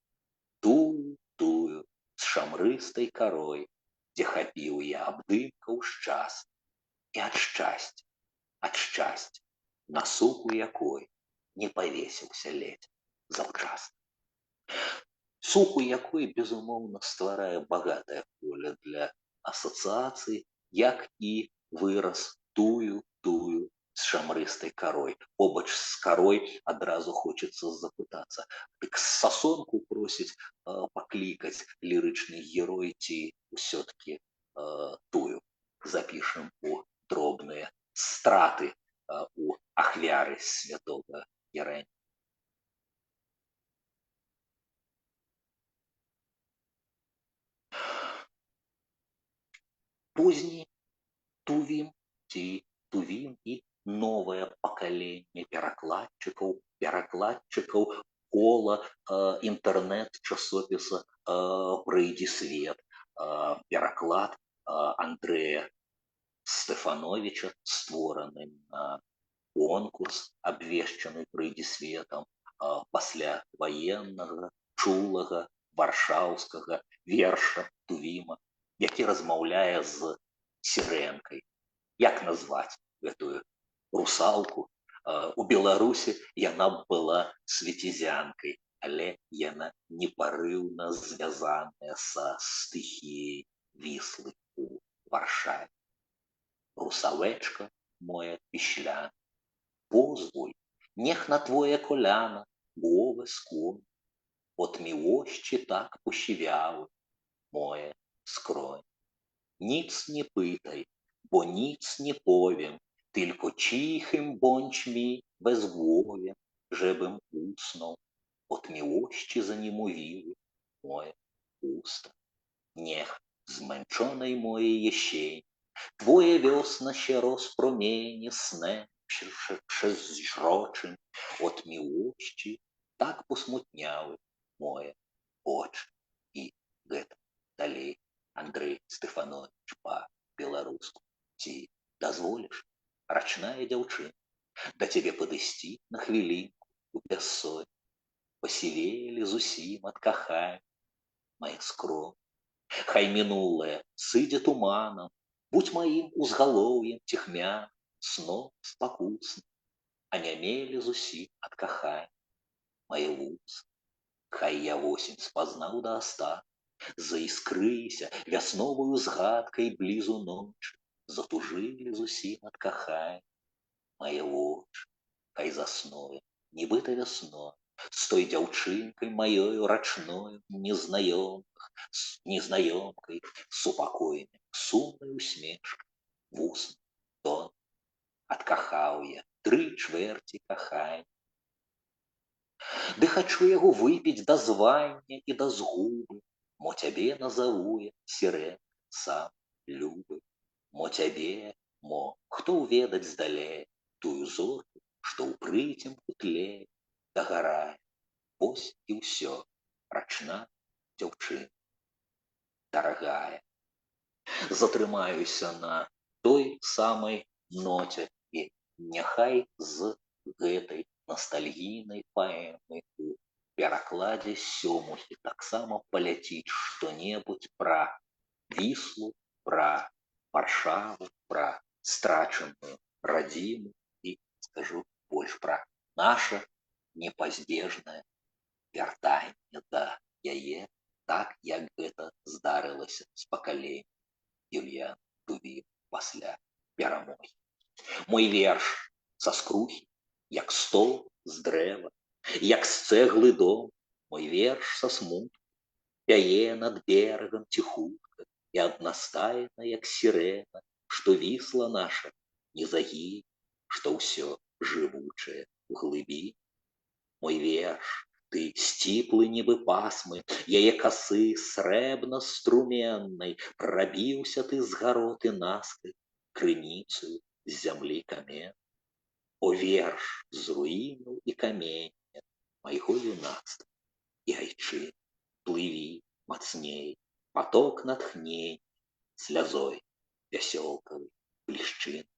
тую з шамрыстай карой, дзе хапіў я абдымкаў шчас, і ад шчасця, на суку якой не павесіўся ледзь заўчасна. Суку якой, безумоўна, стварае багатае поле для асацыяцый, як і выраз тую з шамрыстай карой. Побач з карой адразу хочацца запытацца, дык сасонку просіць паклікаць лірычны герой ці ўсё-ткі тую запішам у дробныя страты у ахвяры святога Єрені. Позні Тувін і новае пакаленне перакладчыкаў кола інтэрнэт-часопіса «Прыйдзі свет», пераклад Андрэя Стефановича, створаны на конкурс, абвешчаны «Прыйдзі светам», пасля ваеннага, чулага, варшаўскага верша Тувіма, які размаўляе з сірэнкай. Як назваць гэтую русалку? У Беларусі яна была свецізянкай, але яна непарыўна звязаная са стыхіяй Віслы у Варшаве. Русалечка моя пішляна, позволь, нех на твоje коляна głowę skłonię, od miłości tak posiwiały moje skronie. Nic nie pytaj, bo nic nie powiem, tylko cichym bądź mi bezgłowiem, żebym usnął. Od miłości zaniemowiły moje usta. Niech zmęczonej mojej jesieni twoje wiosna się rozpromieni snem przeźroczym. Od miłości tak posmutniały moje oczy. I гэта далей Андрэй Стефанович па-беларуску. Ці дазволіш, рачная дзяўчына, Да тебе падысці на хвілінку у бяссонь, пасівелі зусім ад кахання мае скром. Хай мінулае сыдзе туманам, будь маім узгалоўем ціхмя, сном спакусным, анямелі зусім ад кахання мае вусы. Хай я восень спазнаў да астатку, заіскрыся вясновую згадкай блізу ночы, затужылі зусім ад кахання мае вочы. Хай засное, нібыта вясной, з той дзяўчынкай маёю рачною незнаёмкай, супакойным, сумнай усмешкай, вусны тон. Адкахаў я 3/4 кахання. Ды хачу яго выпіць да звання і да згубы, мо цябе назаву я, сірэн, сам любы. Мо цябе, мо хто ўведаць здалей тую зорку, што ў прыцемку тлее, дагарае. Вось і ўсё, рачна дзяўчына, дарагая. Затрымаюся на той самай ноце і няхай з гэтай ностальгійнай паэмы у перакладзе Сёмухі таксама паляціць што-небудзь пра Віслу, пра Варшаву, пра страчаную радзіму і, скажу больш, пра наша непазбежнае вяртанне да яе, так як гэта здарылася з пакаленнем Юліяна Тувіма пасля перамогі. Мой верш са скрухі, як стол з дрэва, як з цэглы дом, мой верш са смутку, пяе над берагам ціхутка і аднастайна, як сірэна, што Вісла наша не загіне, што ўсё жывучае ў глыбі. Мой верш, ты сціплы нібы пасмы, яе касы срэбна-струменнай, прабіўся ты з гароты наскай, крыніцаю з зямлі камен. О верш з руінаў і камення майго юнацтва і айчын, плыві мацней, паток натхнення, слязой вясёлкавай блішчын.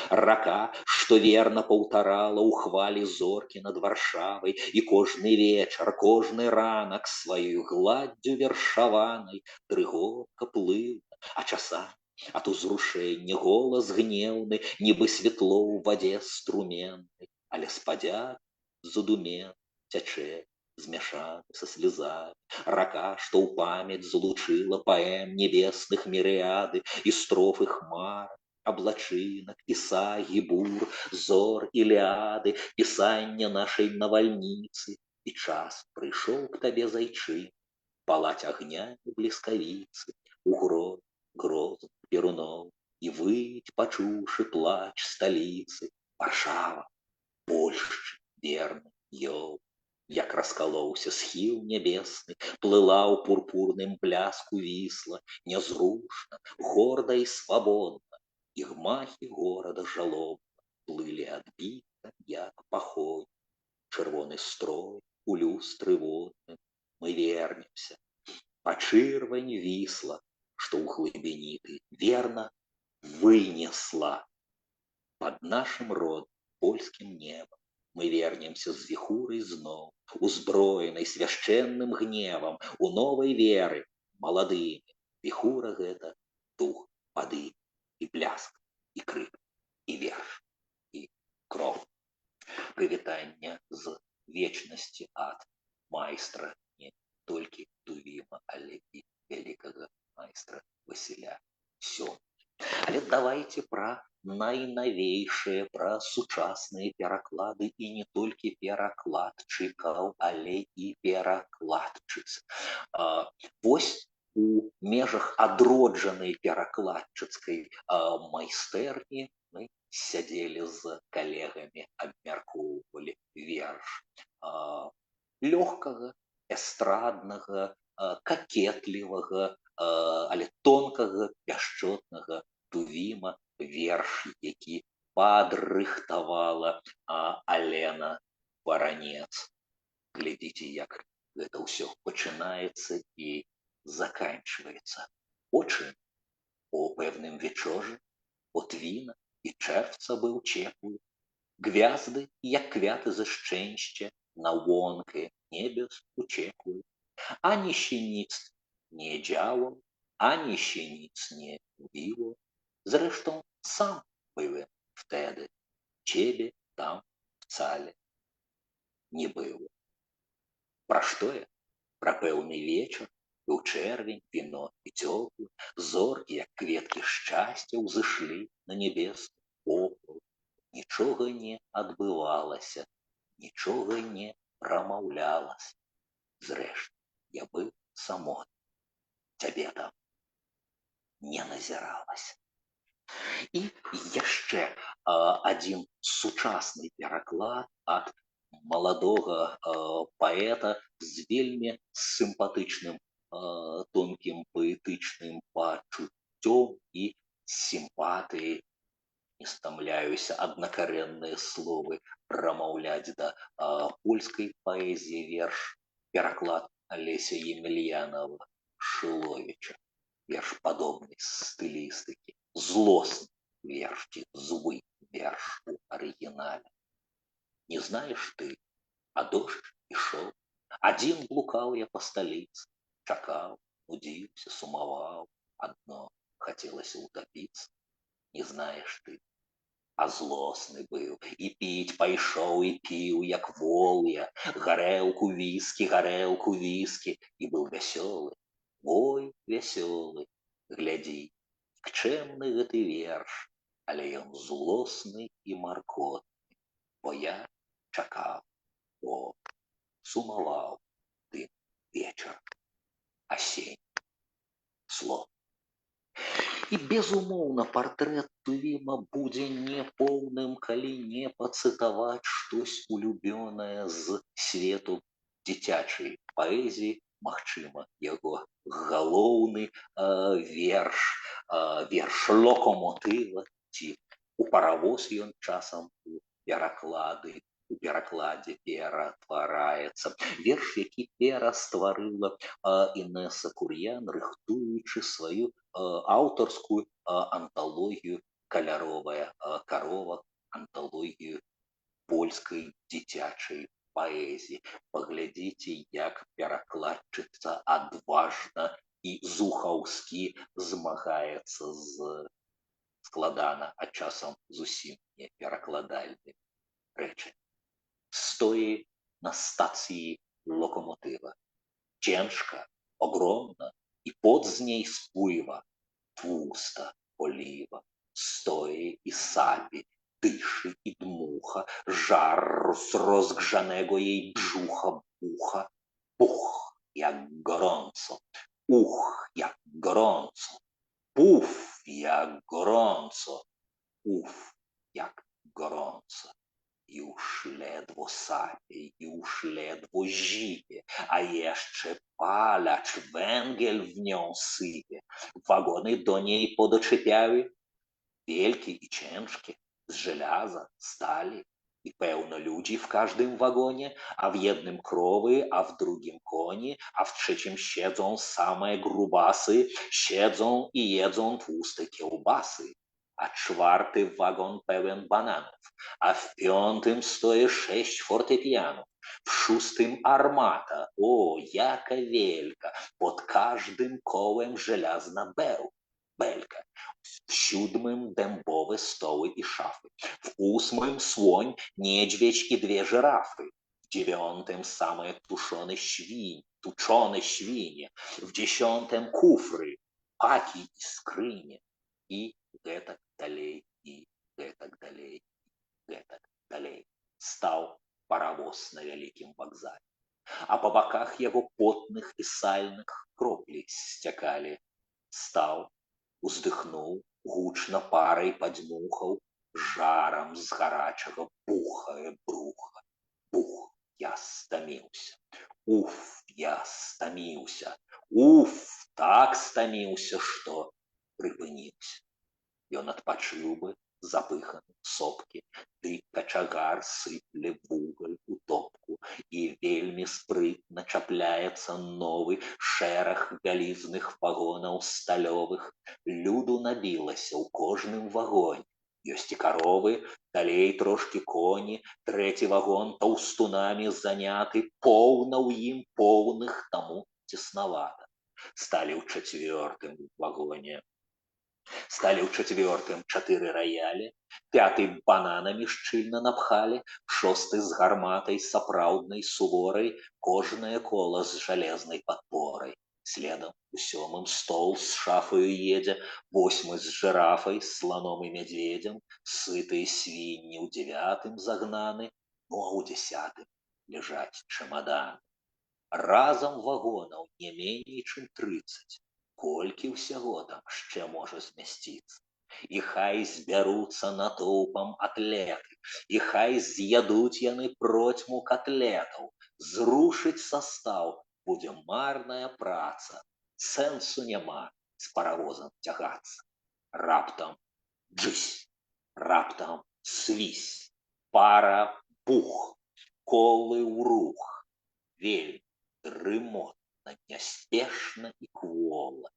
Рака, што верна паўтарала ў хвалі зоркі над Варшавай, і кожны вечар, кожны ранак сваёю гладдзю вершаванай дрыготка плыла, а часамі ад узрушэння голас гнеўны, нібы святло ў вадзе струменнай, але спадзяк задумен цячэ, змяшаны са слязамі. Рака, што ў памяць злучыла паэм небесных мірыяды і строфы хмар, аблачынак, ісагі, бур, зор, Іліады, пісання нашай навальніцы. І час прыйшоў к табе зайчын, палаць агнямі бліскавіцы, у грозах перуноў, і выць, пачуўшы плач сталіцы. Варшава, Польшчы верны ёў, як раскалоўся схіл нябесны, плыла ў пурпурным бляску Вісла, нязрушна, горда і свабодна, і гмахі горада жалобна плылі адбіта, як пахонь. Чырвоны строй у люстры водным, мы вернемся. Пачырвань Вісла, што ў глыбіні ты верна вынесла. Пад нашым родным польскім небам мы вернемся з віхурай зноў, узброенай свяшчэнным гневам, у новай веры, маладымі. Віхура гэта дух вады, і бляск, і крык, і верш, і кроў. Прывітанне з вечнасці ад майстра не толькі Тувіма, але і вялікага майстра Васіля Сёмухі. Але давайте пра найнавейшыя, пра сучасныя пераклады, і не толькі перакладчыкаў, але і перакладчыц. Вось у межах адроджанай перакладчыцкай майстэрні мы сядзелі з калегамі, абмяркоўвалі верш лёгкага, эстраднага, какетлівага, але тонкага, пяшчотнага Тувіма, верш, які падрыхтавала Алена Баранец. Глядзіце, як гэта ўсё пачынаецца і заканчваецца. О чым? О пэвным вечорze, от віна і чэрвца быў цеплы, Gwiazdy, jak kwiaty ze szczęścia, na łąkę niebios uciekły. Ani się nic nie działo, ani się nic nie mówiło. Zresztą sam byłem wtedy, ciebie tam wcale nie było. Про што я? Пра пэўны вечар, быў чэрвень, віно і цёплы, зоркі, як кветкі шчасця, ўзышлі на нябесны попал. Нічога не адбывалася, нічога не прамаўлялася. Зрэшты, я быў самотны, цябе там не назіралася. І яшчэ адзін сучасны пераклад ад маладога паэта з вельмі сімпатычным, тонкім паэтычным пачуццём і сімпатыяй. Не стамляюся аднакарэнныя словы прамаўляць да польскай паэзіі верш, пераклад Алеся Емельянова Шыловіча, верш падобнай стылістыкі, злосны верш ці злы верш у арыгінале. Не знаешь ты, а дождь ішоў. Адзін блукаў я па сталіцы, чакаў, нудзіўся, сумаваў, адно хацелася ўтапіцца. Не знаешь ты, а злосны быў, і піць пайшоў, і піў, як вол я, гарэлку віскі, і быў вясёлы, ой, вясёлы. Глядзі, нікчэмны гэты верш, але ён злосны і маркотны, бо я чакаў, бо сумаваў ты вечар асень слон. І, безумоўна, партрэт Тувіма будзе непоўным, калі не пацытаваць штось улюбёнае з свету дзіцячай паэзіі, магчыма, яго галоўны верш, верш локомотыва, ці у паравоз ён часам у перакладзе ператвараецца. Верш, які перастварыла Інеса Кур'ян, рыхтуючы сваю аўтарскую анталогію «Каляровая карова», анталогію польскай дзіцячай паэзіі. Паглядзіце, як перакладчыца адважна і зухаўскі змагаецца з складана, а часам зусім не перакладальнымі рэчамі. Стoi на стації локомотива. Ciężka, ogromna i pot z niej spływa. Tłusta oliwa stoi i sapie, dyszy i dmucha, żar z rozgrzanego jej brzucha bucha. Puch, jak gorąco, jak gorąco, puf, jak gorąco, jak gorąco. Już ledwo sapie, już ledwo zipie, a jeszcze palacz węgiel w nią sypie. Wagony do niej podoczepiały, wielkie i ciężkie, z żelaza, stali. I pełno ludzi w każdym wagonie, a w jednym krowy, a w drugim konie, a w trzecim siedzą same grubasy, siedzą i jedzą tłuste kiełbasy. A czwarty wagon pełen bananów, a w piątym stoi 6 fortepianów, w szóstym armata, o, jaka wielka, pod każdym kołem żelazna belka, w siódmym dębowe stoły i szafy, w ósmym słoń, niedźwiedź i 2 żyrafy, w dziewiątym same tuczone świnie, w 10 kufry, paki i skrynie i гэтак далей, і гэтак далей, і гэтак далей. Стаў паравоз на вялікім вакзале, а па баках яго потных і сальных кроплі сцякалі. Стаў, уздыхнуў, гучна парай падзьмухаў, жарам з гарачага бухае бруха. Бух, я стаміўся, я стаміўся, так стаміўся, што прыпыніўся. Ён адпачыў бы, запыханы, сопкі, ды качагар сыпле вугаль у топку, і вельмі спрытна чапляецца новы шэраг вялізных вагонаў сталёвых. Люду набілася ў кожным вагоне, Ёсць і каровы, далей трошкі коні, трэці вагон таўстунамі заняты, поўна ў ім поўных, таму цеснавата. Сталі ў чацвёртым вагоне. Сталі ў чацвёртым 4 раялі, 5 бананамі шчыльна напхалі, 6 з гарматай сапраўднай суворай, кожнае кола з жалезнай падпорай. Следам у 7 стол з шафаю едзе, 8 з жырафай, сланом і мядзведзем, сытыя свінні ў 9 загнаны, ну а ў 10 ляжаць чамаданы. Разам вагонаў не меней, чым 30. Колькі ўсяго там яшчэ можа змясціцца. І хай збяруцца натоўпам атлеты, і хай з'ядуць яны процьму котлетаў. Зрушыць састаў будзе марная праца. Сэнсу няма з паравозам цягацца. Раптам джысь, раптам свісь, пара бух, колы ў рух. Вельмі дрымотна, няспешна і квола.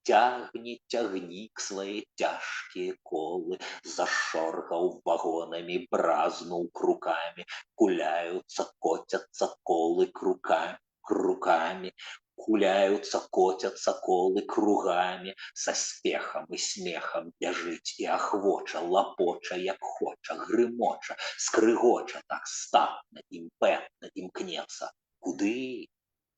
Цягнік свае цяжкія колы, зашоргаў вагонамі, бразнуў крукамі, куляюцца, коцяцца колы крукамі, куляюцца, коцяцца колы кругамі, са спехам і смехам бяжыць і ахвоча, лапоча, як хоча, грымоча, скрыгоча, так статна, імпэтна імкнецца.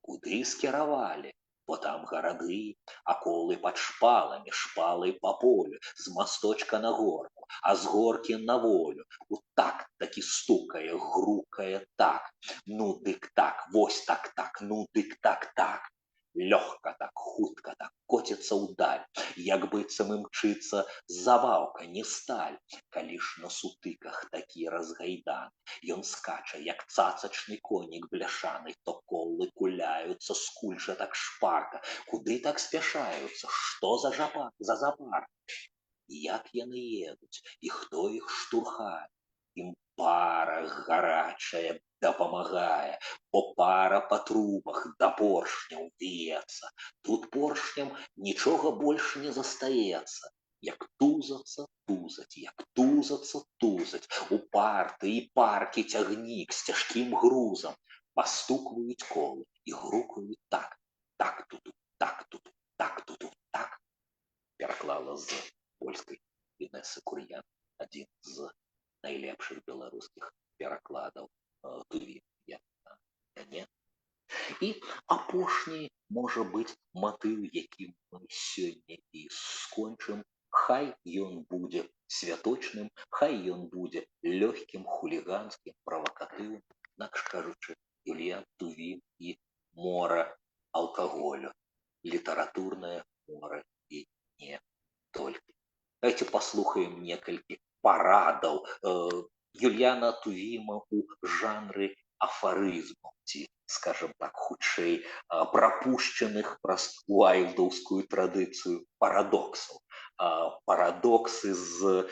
Куды скіравалі? Бо там гарады, а колы пад шпаламі, шпалы па полю, з масточка на горку, а з горкі на волю. У такт такі стукае, грукае так. Ну дык так, вось так, ну дык так. Лёгка так, хутка так, коціцца ўдаль, як быццам імчыцца забаўка, не сталь. Калі ж на сутыках такі разгайданы, ён скача, як цацачны конік бляшаны, то колы куляюцца скульжа так шпарка. Куды так спяшаюцца? Што за запар? Як яны едуць? І хто іх штурхае? Ім пара гарачая дапамагае, бо пара па трубах да поршняў віецца. Тут поршням нічога больш не застаецца, як тузацца, як тузаць. Упарты і паркі цягнік з цяжкім грузам. Пастукваюць колы і грукаюць так. Так тут, так. Пераклала з польскай Інеса Кур'ян, адзін з найлепшых беларускіх перакладаў Тувім Яне. І апошні, можа быць, матыў, якім мы сёння і скончым. Хай ён будзе святочным, хай ён будзе лёгкім, хуліганскім, правакатыўным, інакш кажучы, Юліян Тувім і мора алкаголю. Літаратурнае мора і не толькі. Давайте паслухаем некалькі парадаў Юліяна Тувіма ў жанры афарызму, ці, скажем так, хутчэй прапушчаных праз уайлдаўскую традыцыю парадоксаў. Парадоксы з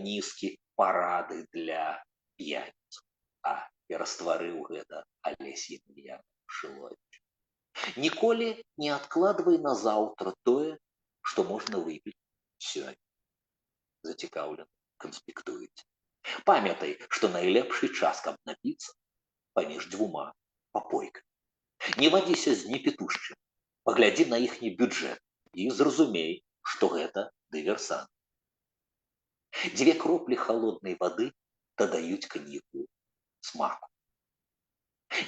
нізкі парады для п'яніцу. А перастварыў гэта Алесь Емельянов Шыловіч. Ніколі не адкладвай на заўтра тое, што можна выпіць сёння. Зацікаўлена канспектуеце. Памятай, што найлепшы час, каб напіцца, паміж 2 папойкамі. Не вадзіся з непітушчым, паглядзі на іхні бюджэт і зразумей, што гэта дыверсант. 2 кроплі халоднай вады дадаюць каньяку смаку.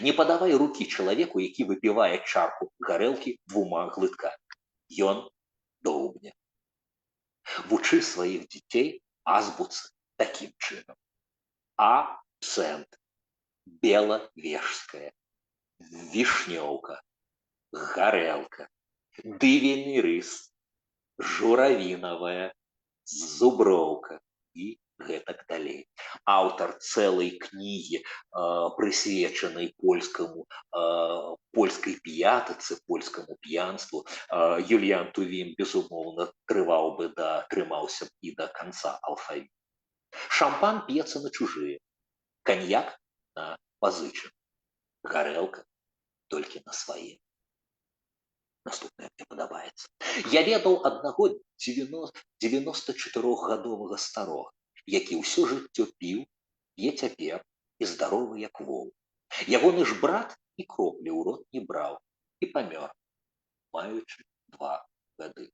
Не падавай рукі чалавеку, які выпівае чарку гарэлкі 2 глыткамі. Ён доўбне. Вучы сваіх дзяцей азбуцы такім чынам. Абсент, белавежская, вішнёўка, гарэлка, дывені рыс, журавінавая, зуброўка і гэтак далей. Аўтар цэлай кнігі, прысвечанай польскай п'ятыцы, польскаму п'янству, Юліян Тувім, безумоўна, трымаўся б і да канца алфавіту. Шампан п'ецца на чужыя, каньяк на пазычаны, гарэлка толькі на свае. Наступнае мне падабаецца. Я ведаў аднаго 94гадовага старога, які ўсё жыццё піў, п'е цяпер і здаровы як вол. Ягоны ж брат і кроплі ў рот не браў і памёр, маючы 2 гады.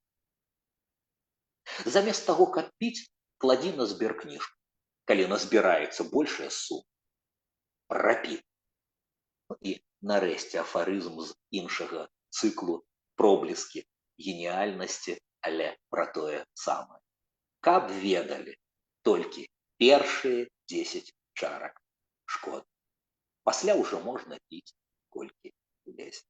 Замест таго, каб піць, кладзі на збер кніжку. Калі назбіраецца большая сума, прапі. І нарэшце афарызм з іншага цыклу «Проблескі геніальнасці, але пра тое самае». Каб ведалі толькі першыя 10 чарак шкоды. Пасля ўжо можна піць колькі влезе.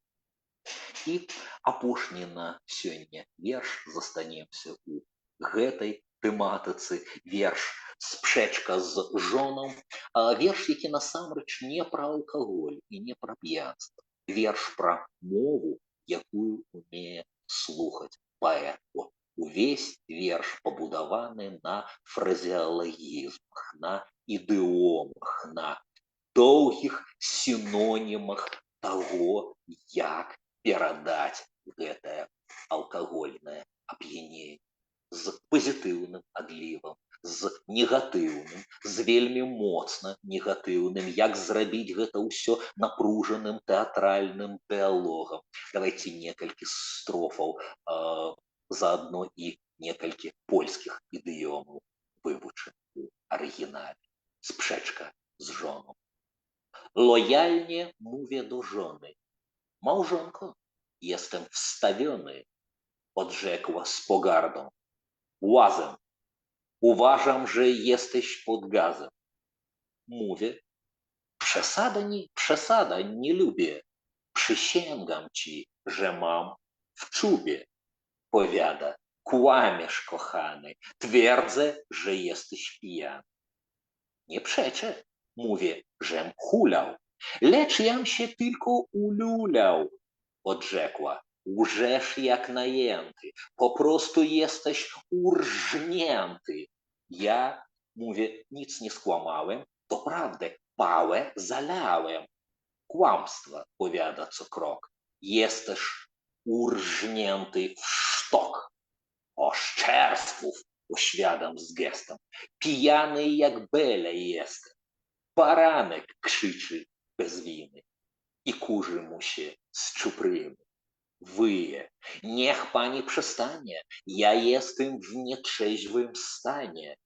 І апошні на сёння верш, застанемся ў гэтай тэматыцы, верш «Спрэчка з жонам», верш, які насамрэч не пра алкаголь і не пра п'янства, верш пра мову, якую умее слухаць паэт. Увесь верш пабудаваны на фразеалагізмах, на ідыомах, на доўгіх сінонімах таго, як перадаць гэтае алкагольнае ап'яненне. З пазітыўным адлівам, з негатыўным, з вельмі моцна негатыўным, як зрабіць гэта ўсё напружаным тэатральным дыялогам. Давайце некалькі строфаў, заадно і некалькі польскіх ідыёмаў вывучым у арыгінале. Спрэчка з żoną. Lojalnie mówię do żony. Małżonko, jestem wstawiony, odrzekła z pogardą. Łazem. Uważam, że jesteś pod gazem. Mówię, przesada, nie lubię. Przysięgam ci, że mam w czubie. Powiada, kłamiesz, kochany. Twierdzę, że jesteś pijany. Nie przeczę. Mówię, żem hulał. Lecz jam się tylko ululał. Odrzekła. Łżesz jak najęty, po prostu jesteś urżnięty. Ja, mówię, nic nie skłamałem, to prawdę, pałę zalałem. Kłamstwa, powiada co krok. Jesteś urżnięty w sztok. Oszczerstwów, oświadam z gestem. Pijany jak bele jestem. Baranek krzyczy bez winy i kurzy mu się z czupryny. Wyje. Niech pani przestanie, ja jestem w nietrzeźwym stanie.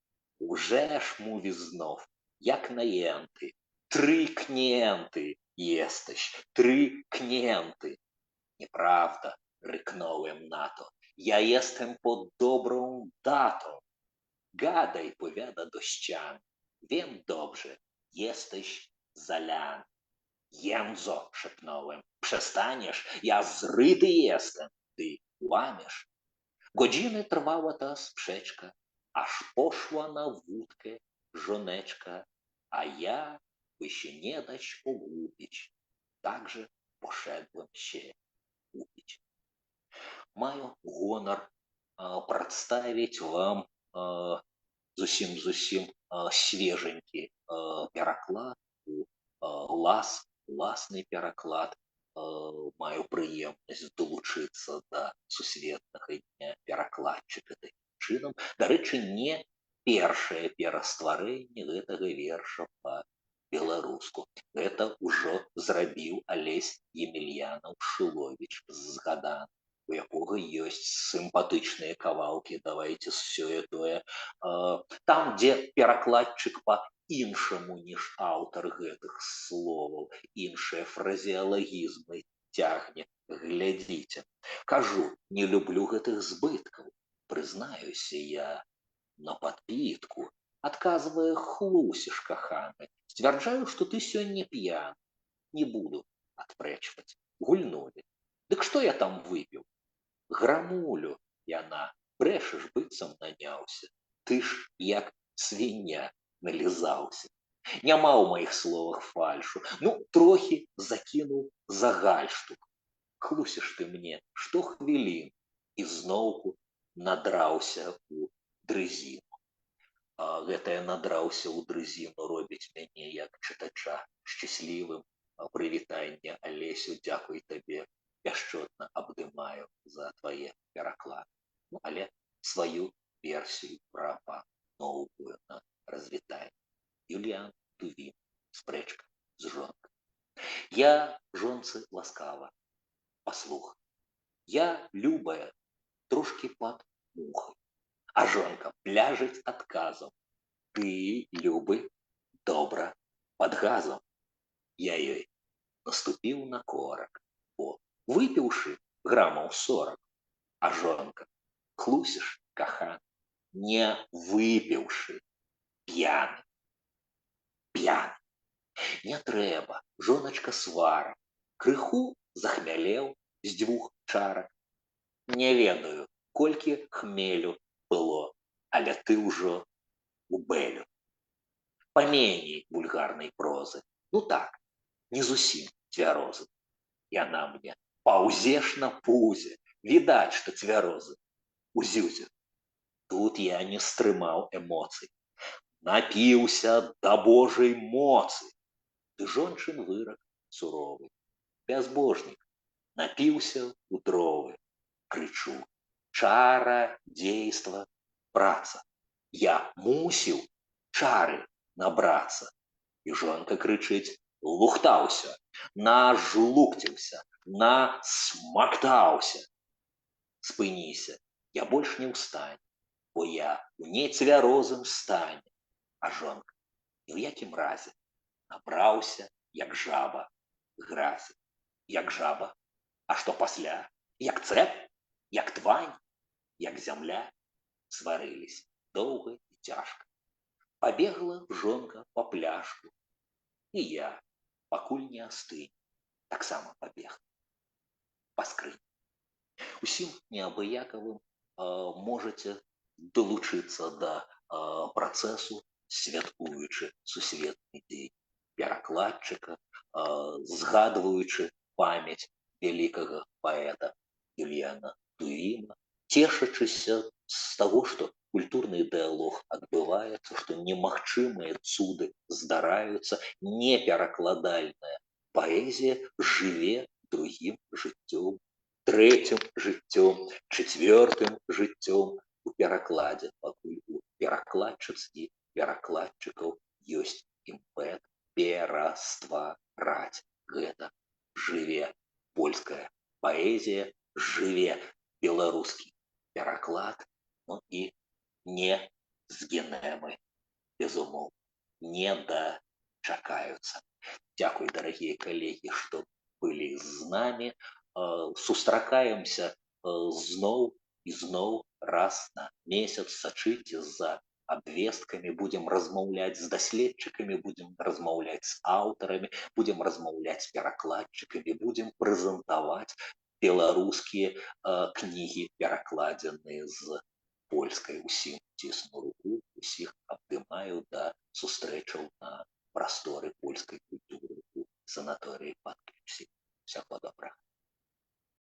Łżesz, mówi znów, jak najęty. Tryknięty jesteś, tryknięty. Nieprawda, ryknąłem na to. Ja jestem pod dobrą datą. Gadaj, powiada do ściany. Wiem dobrze, jesteś zalany. Jędzo, szepnąłem, przestaniesz, ja zryty jestem, ty łamiesz. Godziny trwała ta sprzeczka, aż poszła na wódkę żoneczka, a ja, by się nie dać ogłupić, także poszedłem się upić. Маю гонар представить вам зусім свеженькі пераклад, уласны пераклад. Маю прыемнасць далучыцца да сусветнага дня перакладчыка такім чынам. Дарэчы, не першае перастварэнне гэтага верша па-беларуску. Гэта ўжо зрабіў Алесь Емельянаў-Шыловіч, згаданы, у якога ёсць сімпатычныя кавалкі, давайце сёе-тое. Там, дзе перакладчык па-іншаму, ніж аўтар гэтых словаў, іншыя фразеалагізмы цягне, глядзіце. Кажу, не люблю гэтых збыткаў, прызнаюся я на падпітку. Адказвае, хлусіш, каханы, сцвярджаю, што ты сёння п'яны. Не буду адпрэчваць, гульнулі. Дык што я там выпіў? Грамулю. Яна, брэшаш, быццам наняўся. Ты ж, як свіння, налізаўся. Няма ў маіх словах фальшу. Ну, трохі закінуў за гальштук. Хлусіш ты мне штохвілін і зноўку надраўся ў дрызіну. Гэтае надраўся ў дрызіну робіць мяне як чытача шчаслівым. Прывітанне, Алесю, дзякуй табе бясчотна абдымаю за твае пераклады. Ну, але сваю версію прапаноўваю на развітанне. Юліан Тувім. Спрэчка з жонкай. Я жонцы ласкава, паслухай. Я любая, трошки пад мухай, а жонка пляжыць адказам. Ты, любы, добра пад газам. Я ёй наступіў на корак, бо выпіўшы грамаў 40, а жонка, хлусіш, каханы, не выпіўшы, п'яны, п'яны. Не трэба, жоначка, сварак, крыху захмялеў з 2 чарак. Не ведаю, колькі хмелю было, але ты ўжо у бэлю. Паменей вульгарнай прозы, ну так, не зусім цвярозы. Яна мне паўзеш на пузе, відаць, што цвярозы у зюзе. Тут я не стрымаў эмоцый, напіўся да Божай моцы. Ты жончын вырак суровы, бязбожнік, напіўся ў дровы. Крычу, чара, дзейства, праца. Я мусіў чары набрацца. І жонка крычыць, лухтаўся, нажлукціўся, насмактаўся. Спыніся, я больш не ўстань, бо я у нецвярозым стане. А жонка ні ў якім разе набраўся, як жаба, гразі. Як жаба, а што пасля? Як цэп, як твань, як зямля. Сварыліся доўга і цяжка. Пабегла жонка па пляшку, і я, пакуль не астынь, таксама пабег па скрынь. Усім неабыякавым можаце далучыцца да працэсу, святкуючы сусветны дзень перакладчыка, згадваючы памяць вялікага паэта Юліяна Тувіма, цешачыся з таго, што культурны дыялог адбываецца, што немагчымыя цуды здараюцца, неперакладальная паэзія жыве другім жыццём, трэцім жыццём, чацвёртым жыццём у перакладзе, пакуль у перакладчыц і перакладчыкаў ёсць імпэт пераствараць. Гэта жыве польская паэзія, жыве беларускі пераклад, ну і не згінемы, безумоўна, не дачакаюцца. Дзякуй, дарагія калегі, што былі з намі. Сустракаемся зноў і зноў раз на месяц. Сачыце за абвесткамі, будзем размаўляць з даследчыкамі, будзем размаўляць з аўтарамі, будзем размаўляць з перакладчыкамі, будзем прэзентаваць беларускія кнігі, перакладзеныя з польскай. Усім цісну руку, усіх абдымаю да сустрэчаў на прасторы польскай культуры у санаторыі пад Ключ. Всяго добрага.